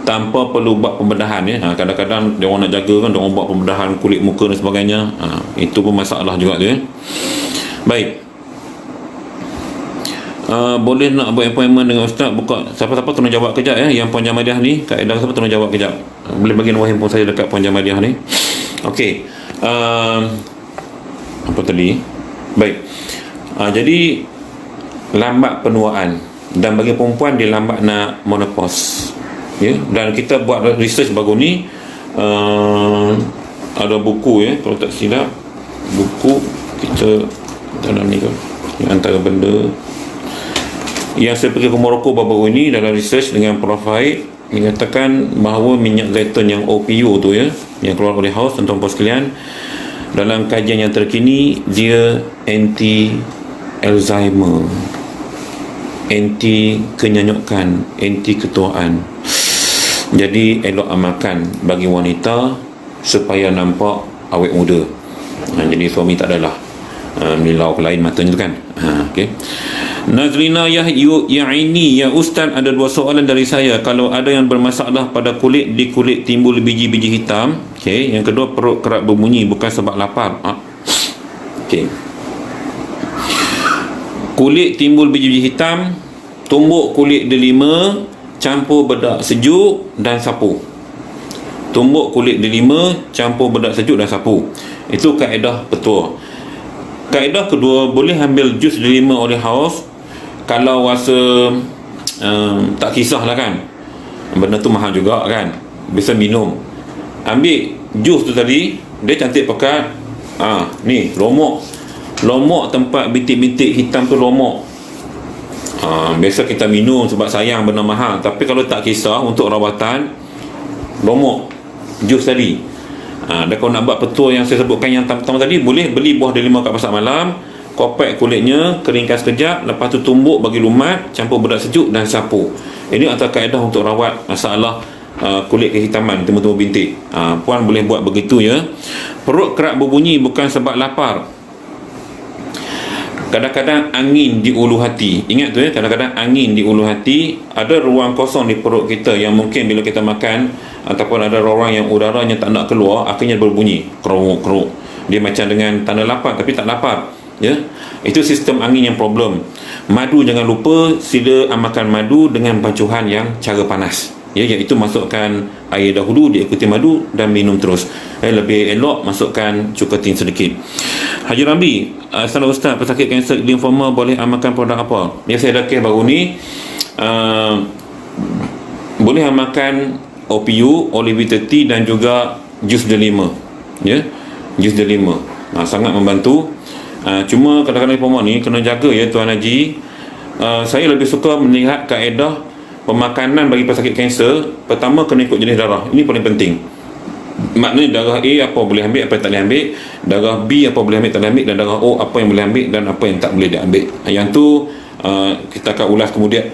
tanpa perlu buat pembedahan, kadang-kadang dia orang nak jaga kan, dia orang buat pembedahan kulit muka dan sebagainya. Itu pun masalah juga tu. Baik, boleh nak buat appointment dengan ustaz, buka siapa-siapa tolong jawab kejap, yang Puan Jamadiah ni, kaedah siapa tolong jawab kejap, boleh bagi nombor handphone saya dekat Puan Jamadiah ni. Okey, apa tadi? Baik, jadi lambat penuaan, dan bagi perempuan dia lambat nak menopause. Dan kita buat research baru ni, ada buku, kalau tak silap, buku kita dalam ni kan, antara benda yang saya pergi ke Morocco baru-baru ini, dalam research dengan profil yang katakan bahawa minyak zaitun yang OPU tu, yang keluar oleh House, tuan-tuan sekalian, dalam kajian yang terkini, dia anti Alzheimer, anti kenyanyukan, anti ketuaan. Jadi elok amalkan bagi wanita supaya nampak awet muda. Jadi suami tak adalah milau ke lain matanya tu kan. Okey. Nazrina Ya'ini, ya Ustaz, ada 2 soalan dari saya. Kalau ada yang bermasalah pada kulit, di kulit timbul biji-biji hitam. Okey. Yang kedua, perut kerap berbunyi bukan sebab lapar. Okey. Kulit timbul biji-biji hitam, tumbuk kulit delima, campur bedak sejuk dan sapu. Tumbuk kulit delima, campur bedak sejuk dan sapu. Itu kaedah petua. Kaedah kedua, boleh ambil jus delima oleh haus. Kalau rasa tak kisahlah kan, benda tu mahal juga kan, bisa minum. Ambil jus tu tadi, dia cantik pekat. Ni lomok tempat bintik-bintik hitam tu lomok. Biasa kita minum sebab sayang benda mahal. Tapi kalau tak kisah, untuk rawatan, lomok jus tadi. Dan kalau nak buat petua yang saya sebutkan yang pertama tadi, boleh beli buah delima kat pasar malam, kopek kulitnya, keringkan sekejap, lepas tu tumbuk bagi lumat, campur bedak sejuk dan sapu. Ini antara kaedah untuk rawat masalah kulit kehitaman, timbul-timbul bintik. Puan boleh buat begitu, ya. Perut kerap berbunyi bukan sebab lapar. Kadang-kadang angin di ulu hati. Ingat tu, kadang-kadang angin di ulu hati. Ada ruang kosong di perut kita yang mungkin bila kita makan, ataupun ada orang yang udaranya tak nak keluar, akhirnya berbunyi keruk-keruk. Dia macam dengan tanda lapar tapi tak lapar, ya. Itu sistem angin yang problem. Madu jangan lupa, sila amalkan madu dengan bancuhan yang cara panas. iaitu masukkan air dahulu, diikuti madu dan minum terus. Lebih elok masukkan cukatin sedikit. Haji Ramli, salah ustaz, pesakit kanser limfoma boleh amalkan produk apa? Yang saya dah kes baru ni, boleh amalkan OPU, Olive Tea dan juga jus delima, ya, jus delima. Sangat membantu. Cuma kadang-kadang limfoma ni kena jaga, ya Tuan Haji. Saya lebih suka melihat kaedah pemakanan bagi pesakit kanser. Pertama, kena ikut jenis darah. Ini paling penting. Maknanya darah A apa boleh ambil, apa yang tak boleh ambil, darah B apa boleh ambil, tak boleh ambil, dan darah O apa yang boleh ambil dan apa yang tak boleh diambil. Yang tu kita akan ulas kemudian.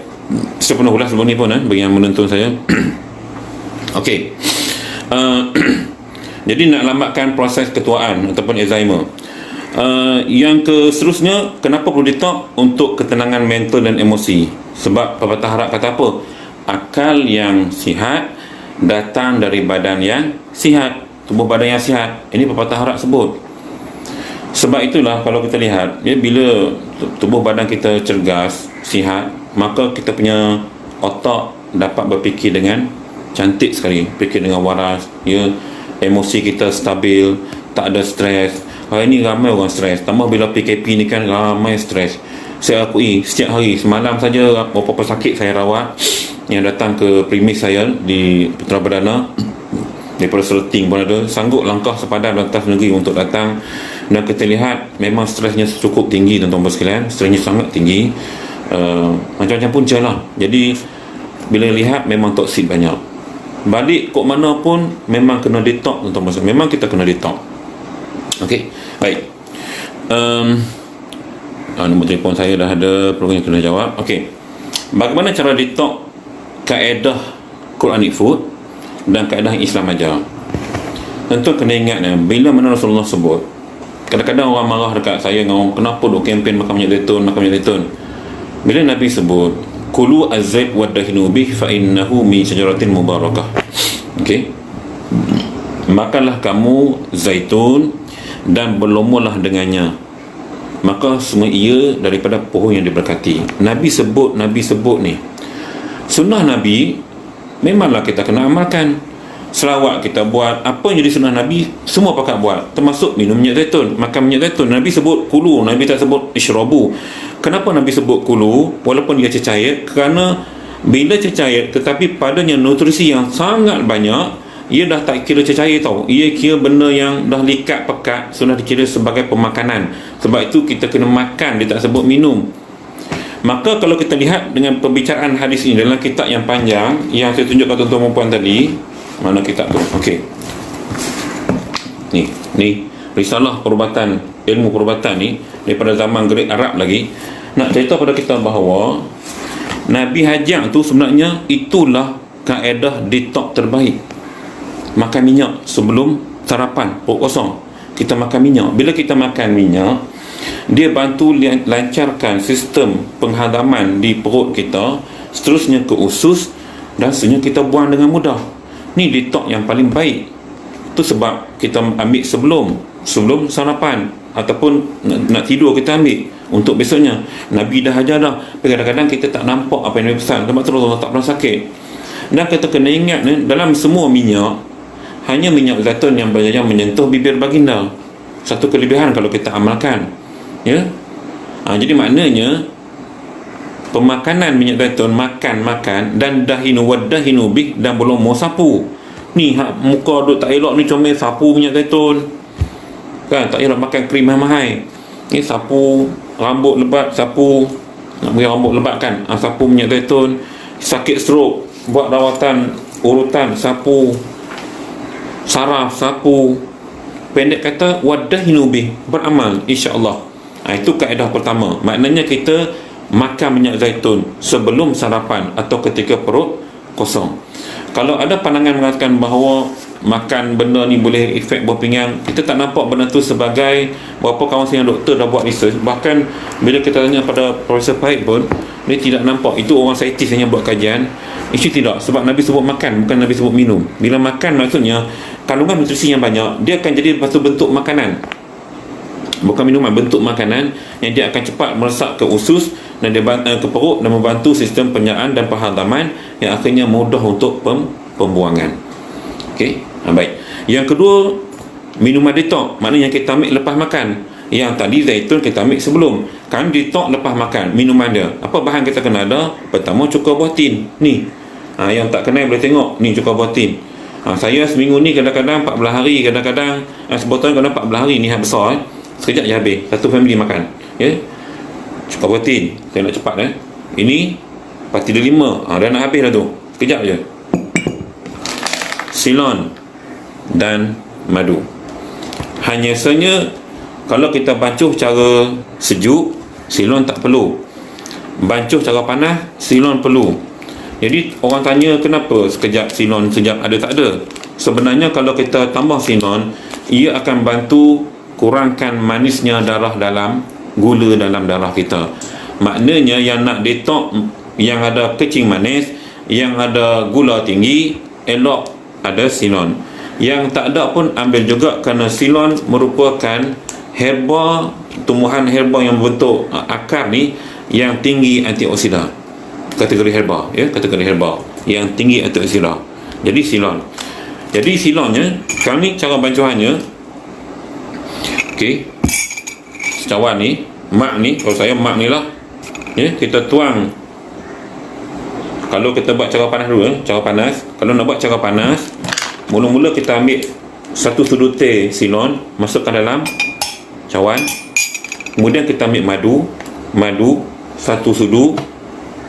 Saya pernah ulas sebelum ni pun, bagi yang menonton saya. Okey. Jadi nak lambatkan proses ketuaan ataupun Alzheimer. Yang seterusnya, kenapa perlu detox? Untuk ketenangan mental dan emosi. Sebab pepatah Arab kata apa? Akal yang sihat datang dari badan yang sihat, tubuh badan yang sihat. Ini pepatah Arab sebut. Sebab itulah kalau kita lihat, ya, bila tubuh badan kita cergas, sihat, maka kita punya otak dapat berfikir dengan cantik sekali, fikir dengan waras, ya, emosi kita stabil, tak ada stres. Hari ni ramai orang stres, tambah bila PKP ni kan ramai stres. Saya akui setiap hari, semalam saja beberapa pesakit saya rawat yang datang ke premis saya di Putra Berdana, daripada Seleting pun ada, sanggup langkah sepadan lantas negeri untuk datang. Dan kita lihat memang stresnya cukup tinggi, tuan-tuan sekalian, stresnya sangat tinggi. Macam-macam punca lah. Jadi bila lihat memang toksik banyak. Balik kok mana pun memang kena detox, tuan-tuan sekalian. Memang kita kena detox. Okey, baik. Nombor telefon saya dah ada, program yang kena jawab. Okey, bagaimana cara detox? Kaedah Quranic food dan kaedah Islam ajar. Tentu kena ingat, bila mana Rasulullah sebut, kadang-kadang orang marah dekat saya dengan orang, kenapa duk kempen makan minyak zaitun. Bila Nabi sebut kulu az-zait wa dahinu bih fa innahu min syajaratin mubarakah. Okey, makanlah kamu zaitun dan berlomolah dengannya, maka semua ia daripada pohon yang diberkati. Nabi sebut ni sunnah Nabi, memanglah kita kena amalkan. Selawat kita buat, apa yang jadi sunnah Nabi semua pakat buat, termasuk minum minyak zaitun, makan minyak zaitun. Nabi sebut kulu, Nabi tak sebut isyrabu. Kenapa Nabi sebut kulu walaupun dia cecair? Kerana bila cecair tetapi padanya nutrisi yang sangat banyak, ia dah tak kira cecair tau, ia kira benda yang dah likat pekat, sudah dikira sebagai pemakanan. Sebab itu kita kena makan, dia tak sebut minum. Maka kalau kita lihat dengan pembicaraan hadis ini dalam kitab yang panjang yang saya tunjukkan tuan-tuan dan puan tadi, mana kitab tu? Okey, ni risalah perubatan, ilmu perubatan ni daripada zaman Greek Arab lagi, nak cerita pada kita bahawa Nabi Hajjah tu sebenarnya itulah kaedah detox terbaik. Makan minyak sebelum sarapan, perut kosong kita makan minyak. Bila kita makan minyak, dia bantu lancarkan sistem penghadaman di perut kita, seterusnya ke usus, dan seterusnya kita buang dengan mudah. Ni detox yang paling baik. Itu sebab kita ambil sebelum sarapan ataupun nak tidur, kita ambil untuk besoknya. Nabi dah ajar dah. Kadang-kadang kita tak nampak apa yang Nabi pesan, sebab terus tak pernah sakit. Dan kita kena ingat, dalam semua minyak, hanya minyak zaitun yang menyentuh bibir baginda. Satu kelebihan kalau kita amalkan, ya. Jadi maknanya pemakanan minyak zaitun, makan dan dahinu wadahinu bih, dan belum mau sapu. Ni muka duk tak elok ni, comel sapu minyak zaitun kan, tak elok makan krim mahal. Ni sapu rambut lebat, sapu nak bagi rambut lebat kan, sapu minyak zaitun. Sakit stroke, buat rawatan urutan, sapu. Saraf, sapu. Pendek kata, wadahinu bih, beramal insya-Allah. Itu kaedah pertama. Maknanya kita makan minyak zaitun sebelum sarapan atau ketika perut kosong. Kalau ada pandangan mengatakan bahawa makan benda ni boleh efek buah pinggang, kita tak nampak benda tu sebagai, beberapa kawan saya yang doktor dah buat research, bahkan bila kita tanya pada Profesor Pahit pun, dia tidak nampak. Itu orang saintis yang buat kajian. Itu tidak, sebab Nabi sebut makan, bukan Nabi sebut minum. Bila makan maksudnya kandungan nutrisi yang banyak, dia akan jadi satu bentuk makanan, bukan minuman, bentuk makanan yang dia akan cepat meresap ke usus dan ke perut dan membantu sistem penyeraan dan penghadaman yang akhirnya mudah untuk pembuangan. Okey, baik. Yang kedua, minuman detox, maknanya yang kita ambil lepas makan. Yang tadi zaitun kita ambil sebelum. Kan detox lepas makan, minuman dia. Apa bahan kita kena ada? Pertama, cuka buah tin. Ni. Yang tak kenal boleh tengok. Ni cuka buah tin. Saya seminggu ni kadang-kadang 14 hari, kadang-kadang sebotol kadang 14 hari ni besar. Sekejap je habis. Satu family makan. Ya. Cuka buah tin. Saya nak cepat Ini parti dia 5. Dah nak habis dah tu. Sekejap je. Silon dan madu. Hanya saja kalau kita bancuh cara sejuk, silon tak perlu. Bancuh cara panas, silon perlu. Jadi orang tanya kenapa sekejap silon, sekejap ada tak ada. Sebenarnya kalau kita tambah silon, ia akan bantu kurangkan manisnya darah dalam, gula dalam darah kita. Maknanya yang nak detox, yang ada kecing manis, yang ada gula tinggi, elok ada silon. Yang tak ada pun ambil juga, kerana silon merupakan herba, tumbuhan herba yang berbentuk akar ni yang tinggi antioksidan. Kategori herba, kategori herba yang tinggi antioksidan. Jadi silon. Jadi silonnya, sekarang ni cara bancuhannya. Okey. Secawan ni, mak ni, kalau saya mak ni lah. Kita tuang. Kalau kita buat cara panas dulu, cara panas. Kalau nak buat cara panas, mula-mula kita ambil 1 sudu teh silon, masukkan dalam cawan. Kemudian kita ambil madu 1 sudu,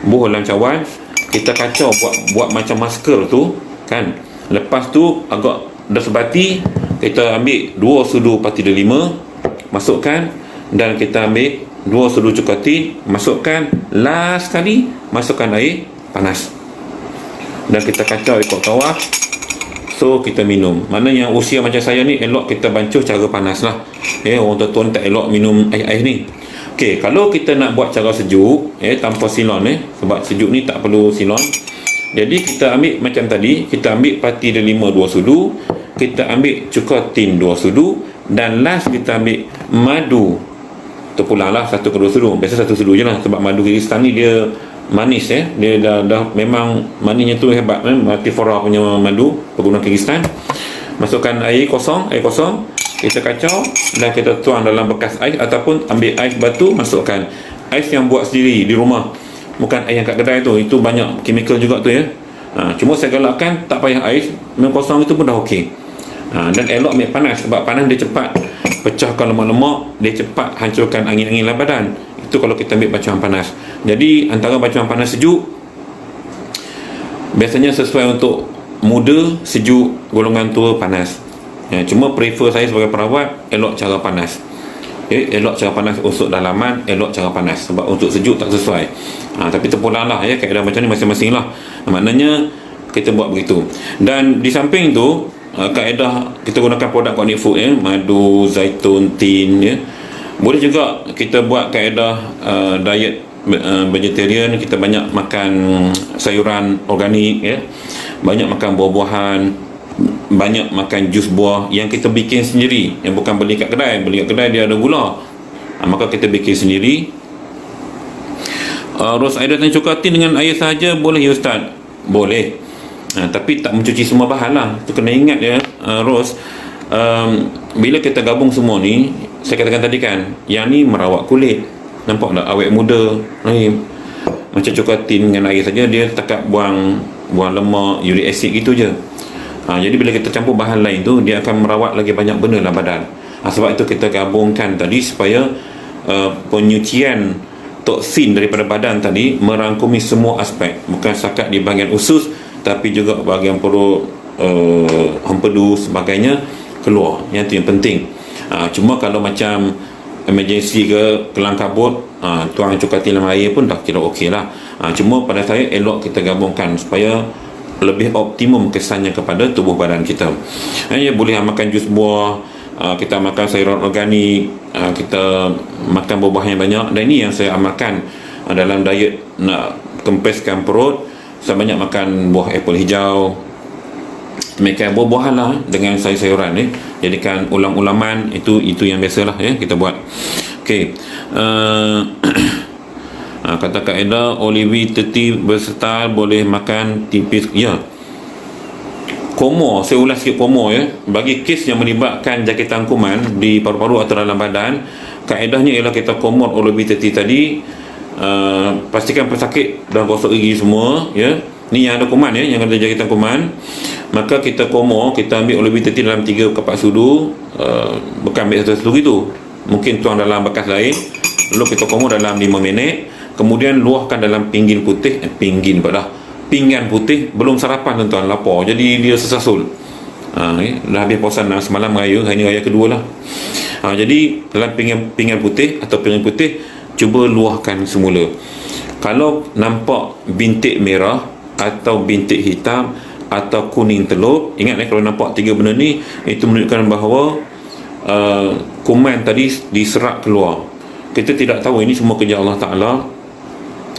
buh dalam cawan. Kita kacau buat macam masker tu kan. Lepas tu agak dah sebati, kita ambil 2 sudu parti dia 5, masukkan. Dan kita ambil 2 sudu cuka tin, masukkan. Last sekali, masukkan air panas. Dan kita kacau ikut kawah. So kita minum. Mana yang usia macam saya ni, elok kita bancuh cara panas lah. Orang tua-tua tak elok minum air ni. Okey, kalau kita nak buat cara sejuk, tanpa silon, sebab sejuk ni tak perlu silon. Jadi kita ambil macam tadi, kita ambil parti dia 5 2 sudu, kita ambil cuka tin 2 sudu, dan last kita ambil madu. Terpulang lah 1 ke 2 sudu. Biasa 1 sudu je lah, sebab madu Kyrgyzstan ni dia manis. Dia dah memang manisnya tu hebat. Multiflora punya madu perkebunan Kyrgyzstan. Masukkan air kosong, kita kacau dan kita tuang dalam bekas ais, ataupun ambil ais batu, masukkan ais yang buat sendiri di rumah, bukan ais yang kat kedai tu. Itu banyak chemical juga tu cuma saya galakkan tak payah ais, minum kosong itu pun dah okey. Dan elok ambil panas, sebab panas dia cepat pecahkan lemak-lemak, dia cepat hancurkan angin-angin dalam badan. Itu kalau kita ambil bacuan panas. Jadi antara bacuan panas sejuk biasanya sesuai untuk muda, sejuk, golongan tua, panas. Cuma prefer saya sebagai perawat, elok cara panas. Elok cara panas untuk dalaman, elok cara panas. Sebab untuk sejuk tak sesuai. Tapi terpulang lah kaedah macam ni masing-masing lah. Maknanya kita buat begitu. Dan di samping tu, kaedah kita gunakan produk organic food, madu, zaitun, tin, boleh juga kita buat kaedah diet vegetarian. Kita banyak makan sayuran organik, banyak makan buah-buahan, banyak makan jus buah yang kita bikin sendiri, yang bukan beli kat kedai. Beli kat kedai dia ada gula, maka kita bikin sendiri. Rose air dan cuka tin dengan air sahaja boleh ya Ustaz? Boleh, tapi tak mencuci semua bahan lah. Tu kena ingat Rose, bila kita gabung semua ni, saya katakan tadi kan, yang ni merawat kulit, nampak tak awet muda ni. Macam cuka tin dengan air saja, dia setakat buang lemak, uric acid gitu je. Jadi bila kita campur bahan lain tu, dia akan merawat lagi banyak benda dalam badan. Sebab itu kita gabungkan tadi supaya penyucian toksin daripada badan tadi merangkumi semua aspek, bukan setakat di bahagian usus, tapi juga bahagian perut, empedu sebagainya keluar. Yang tu yang penting. Cuma kalau macam emergency ke kelang kabut, tuang cuka tin dalam air pun dah kira okey lah. Cuma pada saya elok kita gabungkan supaya lebih optimum kesannya kepada tubuh badan kita. Boleh makan jus buah, kita makan sayuran organik, kita makan buah-buahan yang banyak. Dan ini yang saya amalkan dalam diet nak kempeskan perut. Saya banyak makan buah apple hijau, makan buah-buahan lah dengan sayur-sayuran jadikan ulam-ulaman. Itu yang biasalah kita buat. Okey. Kata kaedah Olivi teti versatile, boleh makan tipis. Ya, komor, saya ulas sikit komor ya. Bagi kes yang melibatkan jangkitan kuman di paru-paru atau dalam badan, kaedahnya ialah kita komor Olivi teti tadi. Pastikan pesakit dah gosok gigi semua ya. Ni yang ada kuman ya, yang ada jangkitan kuman. Maka kita komor, kita ambil Olivi teti dalam 3 kapak sudu. Bukan ambil satu-satu gitu, mungkin tuang dalam bekas lain. Lalu kita komor dalam 5 minit. Kemudian luahkan dalam pinggan putih. Pinggan putih. Belum sarapan tuan-tuan, lapar, jadi dia sesasul. Dah habis puasan semalam raya, hari ni raya kedua lah. Jadi dalam pinggan putih atau pinggan putih, cuba luahkan semula. Kalau nampak bintik merah atau bintik hitam atau kuning telur, ingat kalau nampak 3 benda ni, itu menunjukkan bahawa kuman tadi diserap keluar. Kita tidak tahu, ini semua kerja Allah Ta'ala.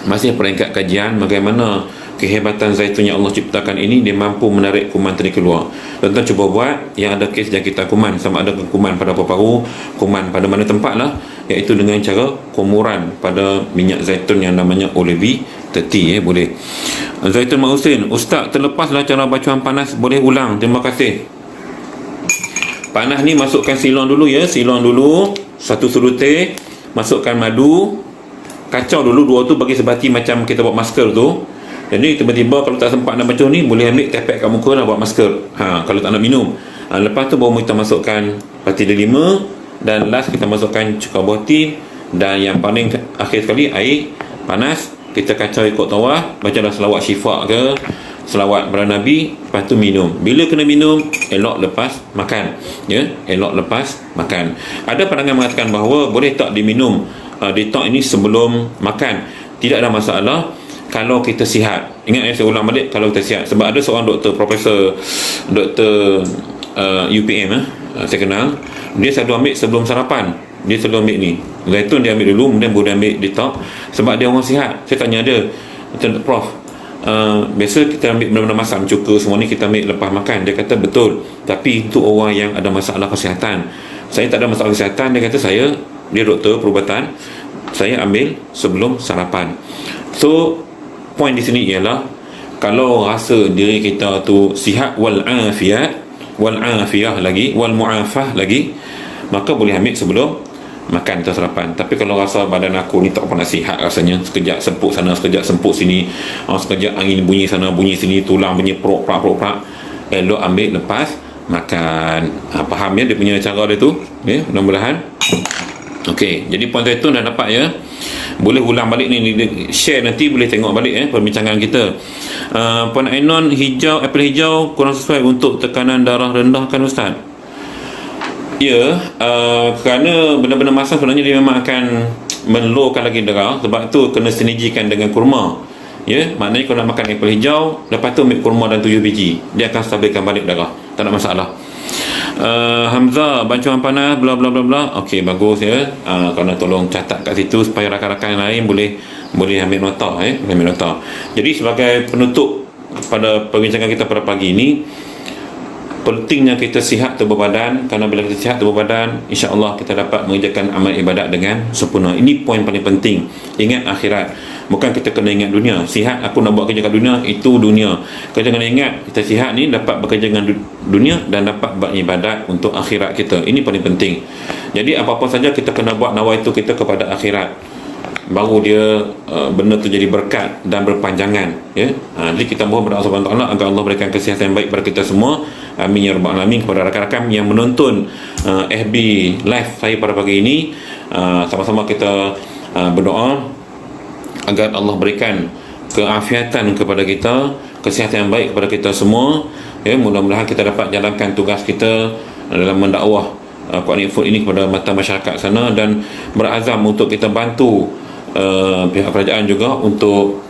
Masih peringkat kajian bagaimana kehebatan zaitun yang Allah ciptakan ini, dia mampu menarik kuman tadi keluar. Tuan-tuan cuba buat yang ada kes jangkitan kuman, sama ada kuman pada paru-paru, kuman pada mana tempat lah, iaitu dengan cara komoran pada minyak zaitun yang namanya Olivi teti boleh. Zaitun Mak Husin, Ustaz terlepaslah cara bacuan panas, boleh ulang, terima kasih. Panas ni masukkan silon dulu ya, silon dulu 1 sudu teh, masukkan madu, kacau dulu 2 tu bagi sebati macam kita buat masker tu. Jadi tiba-tiba kalau tak sempat nak baca ni, boleh ambil tepek kat muka nak buat masker. Kalau tak nak minum. Lepas tu baru kita masukkan pati delima, dan last kita masukkan cuka botin, dan yang paling akhir sekali air panas. Kita kacau ikut tawah, bacalah selawat syifa ke, selawat pada Nabi, lepas tu minum. Bila kena minum, elok lepas makan ya, elok lepas makan. Ada pandangan mengatakan bahawa boleh tak diminum detox ini sebelum makan, tidak ada masalah kalau kita sihat. Ingat saya ulang balik, kalau kita sihat. Sebab ada seorang doktor, profesor, doktor UPM saya kenal, dia selalu ambil sebelum sarapan. Dia selalu ambil ni zaitun, dia ambil dulu, kemudian boleh ambil detox. Sebab dia orang sihat. Saya tanya dia, Prof, biasa kita ambil benda-benda masam, cuka semua ni kita ambil lepas makan. Dia kata betul, tapi untuk orang yang ada masalah kesihatan. Saya tak ada masalah kesihatan. Dia kata dia doktor perubatan, saya ambil sebelum sarapan. So poin di sini ialah, kalau rasa diri kita tu sihat wal afiyah lagi, wal muafah lagi, maka boleh ambil sebelum makan atau sarapan. Tapi kalau rasa badan aku ni tak pernah sihat rasanya, sekejap sempuk sana, sekejap sempuk sini, sekejap angin bunyi sana, bunyi sini, tulang bunyi prok-prak, elok ambil lepas makan. Faham ya dia punya cara dia tu ya, mudah-mudahan. Okey, jadi poin itu dah dapat ya. Boleh ulang balik ni, share nanti boleh tengok balik perbincangan kita. Puan Ainon, apel hijau kurang sesuai untuk tekanan darah rendah kan Ustaz? Ya, kerana benda-benda masam sebenarnya dia memang akan menlowkan lagi darah. Sebab tu kena sinergikan dengan kurma ya. Maknanya kalau nak makan apel hijau, lepas tu ambil kurma dan 7 biji, dia akan stabilkan balik darah, tak ada masalah. Hamzah, bancuan panas bla bla bla bla. Okey, bagus ya. Kena tolong catat kat situ supaya rakan-rakan lain boleh ambil nota ambil nota. Jadi sebagai penutup pada perbincangan kita pada pagi ini, pentingnya kita sihat tubuh badan, kerana bila kita sihat tubuh badan, insya-Allah kita dapat mengerjakan amal ibadat dengan sempurna. Ini poin paling penting. Ingat akhirat, bukan kita kena ingat dunia. Sihat aku nak buat kerja kat dunia, itu dunia. Kita kena ingat kita sihat ni dapat bekerja dengan dunia dan dapat beribadat untuk akhirat kita. Ini paling penting. Jadi apa-apa saja kita kena buat nawaitu kita kepada akhirat, baru dia benda tu jadi berkat dan berpanjangan ya. Jadi kita mohon kepada Allah Subhanahu Wa Taala agar Allah berikan kesihatan yang baik kepada kita semua. Amin ya rabbal alamin. Kepada rakan-rakan yang menonton FB live saya pada pagi ini, sama-sama kita berdoa agar Allah berikan keafiatan kepada kita, kesihatan yang baik kepada kita semua ya. Mudah-mudahan kita dapat jalankan tugas kita dalam mendakwah Quran Food ini kepada mata masyarakat sana, dan berazam untuk kita bantu pihak kerajaan juga untuk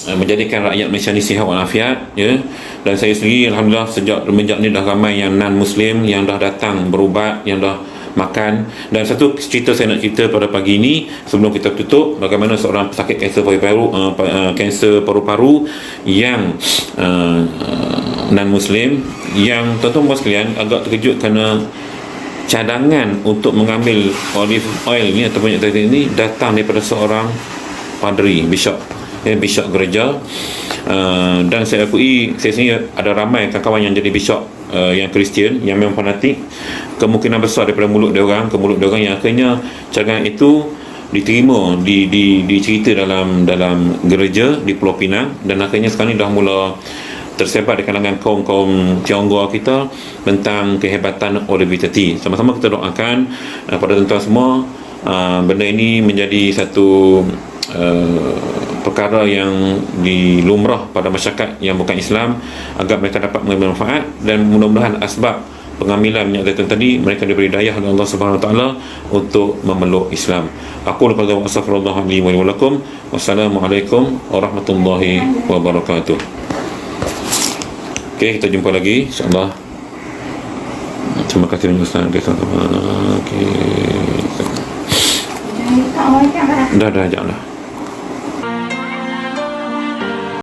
menjadikan rakyat Malaysia ni sihat walafiat ya. Dan saya sendiri alhamdulillah semenjak ni dah ramai yang non muslim yang dah datang berubat, yang dah makan. Dan satu cerita saya nak cerita pada pagi ini sebelum kita tutup, bagaimana seorang pesakit kanser paru-paru yang non muslim, yang tuan-tuan sekalian agak terkejut kerana cadangan untuk mengambil olive oil ni ataupun minyak zaitun ini datang daripada seorang padri, bishop, bishop gereja. Dan saya akui saya sendiri ada ramai kawan-kawan yang jadi bishop yang Kristian, yang memang fanatik. Kemungkinan besar daripada mulut dia orang ke mulut dia orang, yang akhirnya cadangan itu diterima, dicerita dalam gereja di Pulau Pinang, dan akhirnya sekarang ni dah mula tersebar di kalangan kaum Tionghoa kita tentang kehebatan ODB30. Sama-sama kita doakan pada tuan-tuan semua, benda ini menjadi satu perkara yang dilumrah pada masyarakat yang bukan Islam, agar mereka dapat mengambil manfaat, dan mudah-mudahan asbab pengambilan minyak zaitun tadi mereka diberi dayah oleh Allah Subhanahu Wa Taala untuk memeluk Islam. Aku qala wa astaghfirullah li wa lakum. Wassalamualaikum warahmatullahi wabarakatuh. Okey, kita jumpa lagi insya-Allah. Terima kasih Ustaz. Okey. Dah janganlah.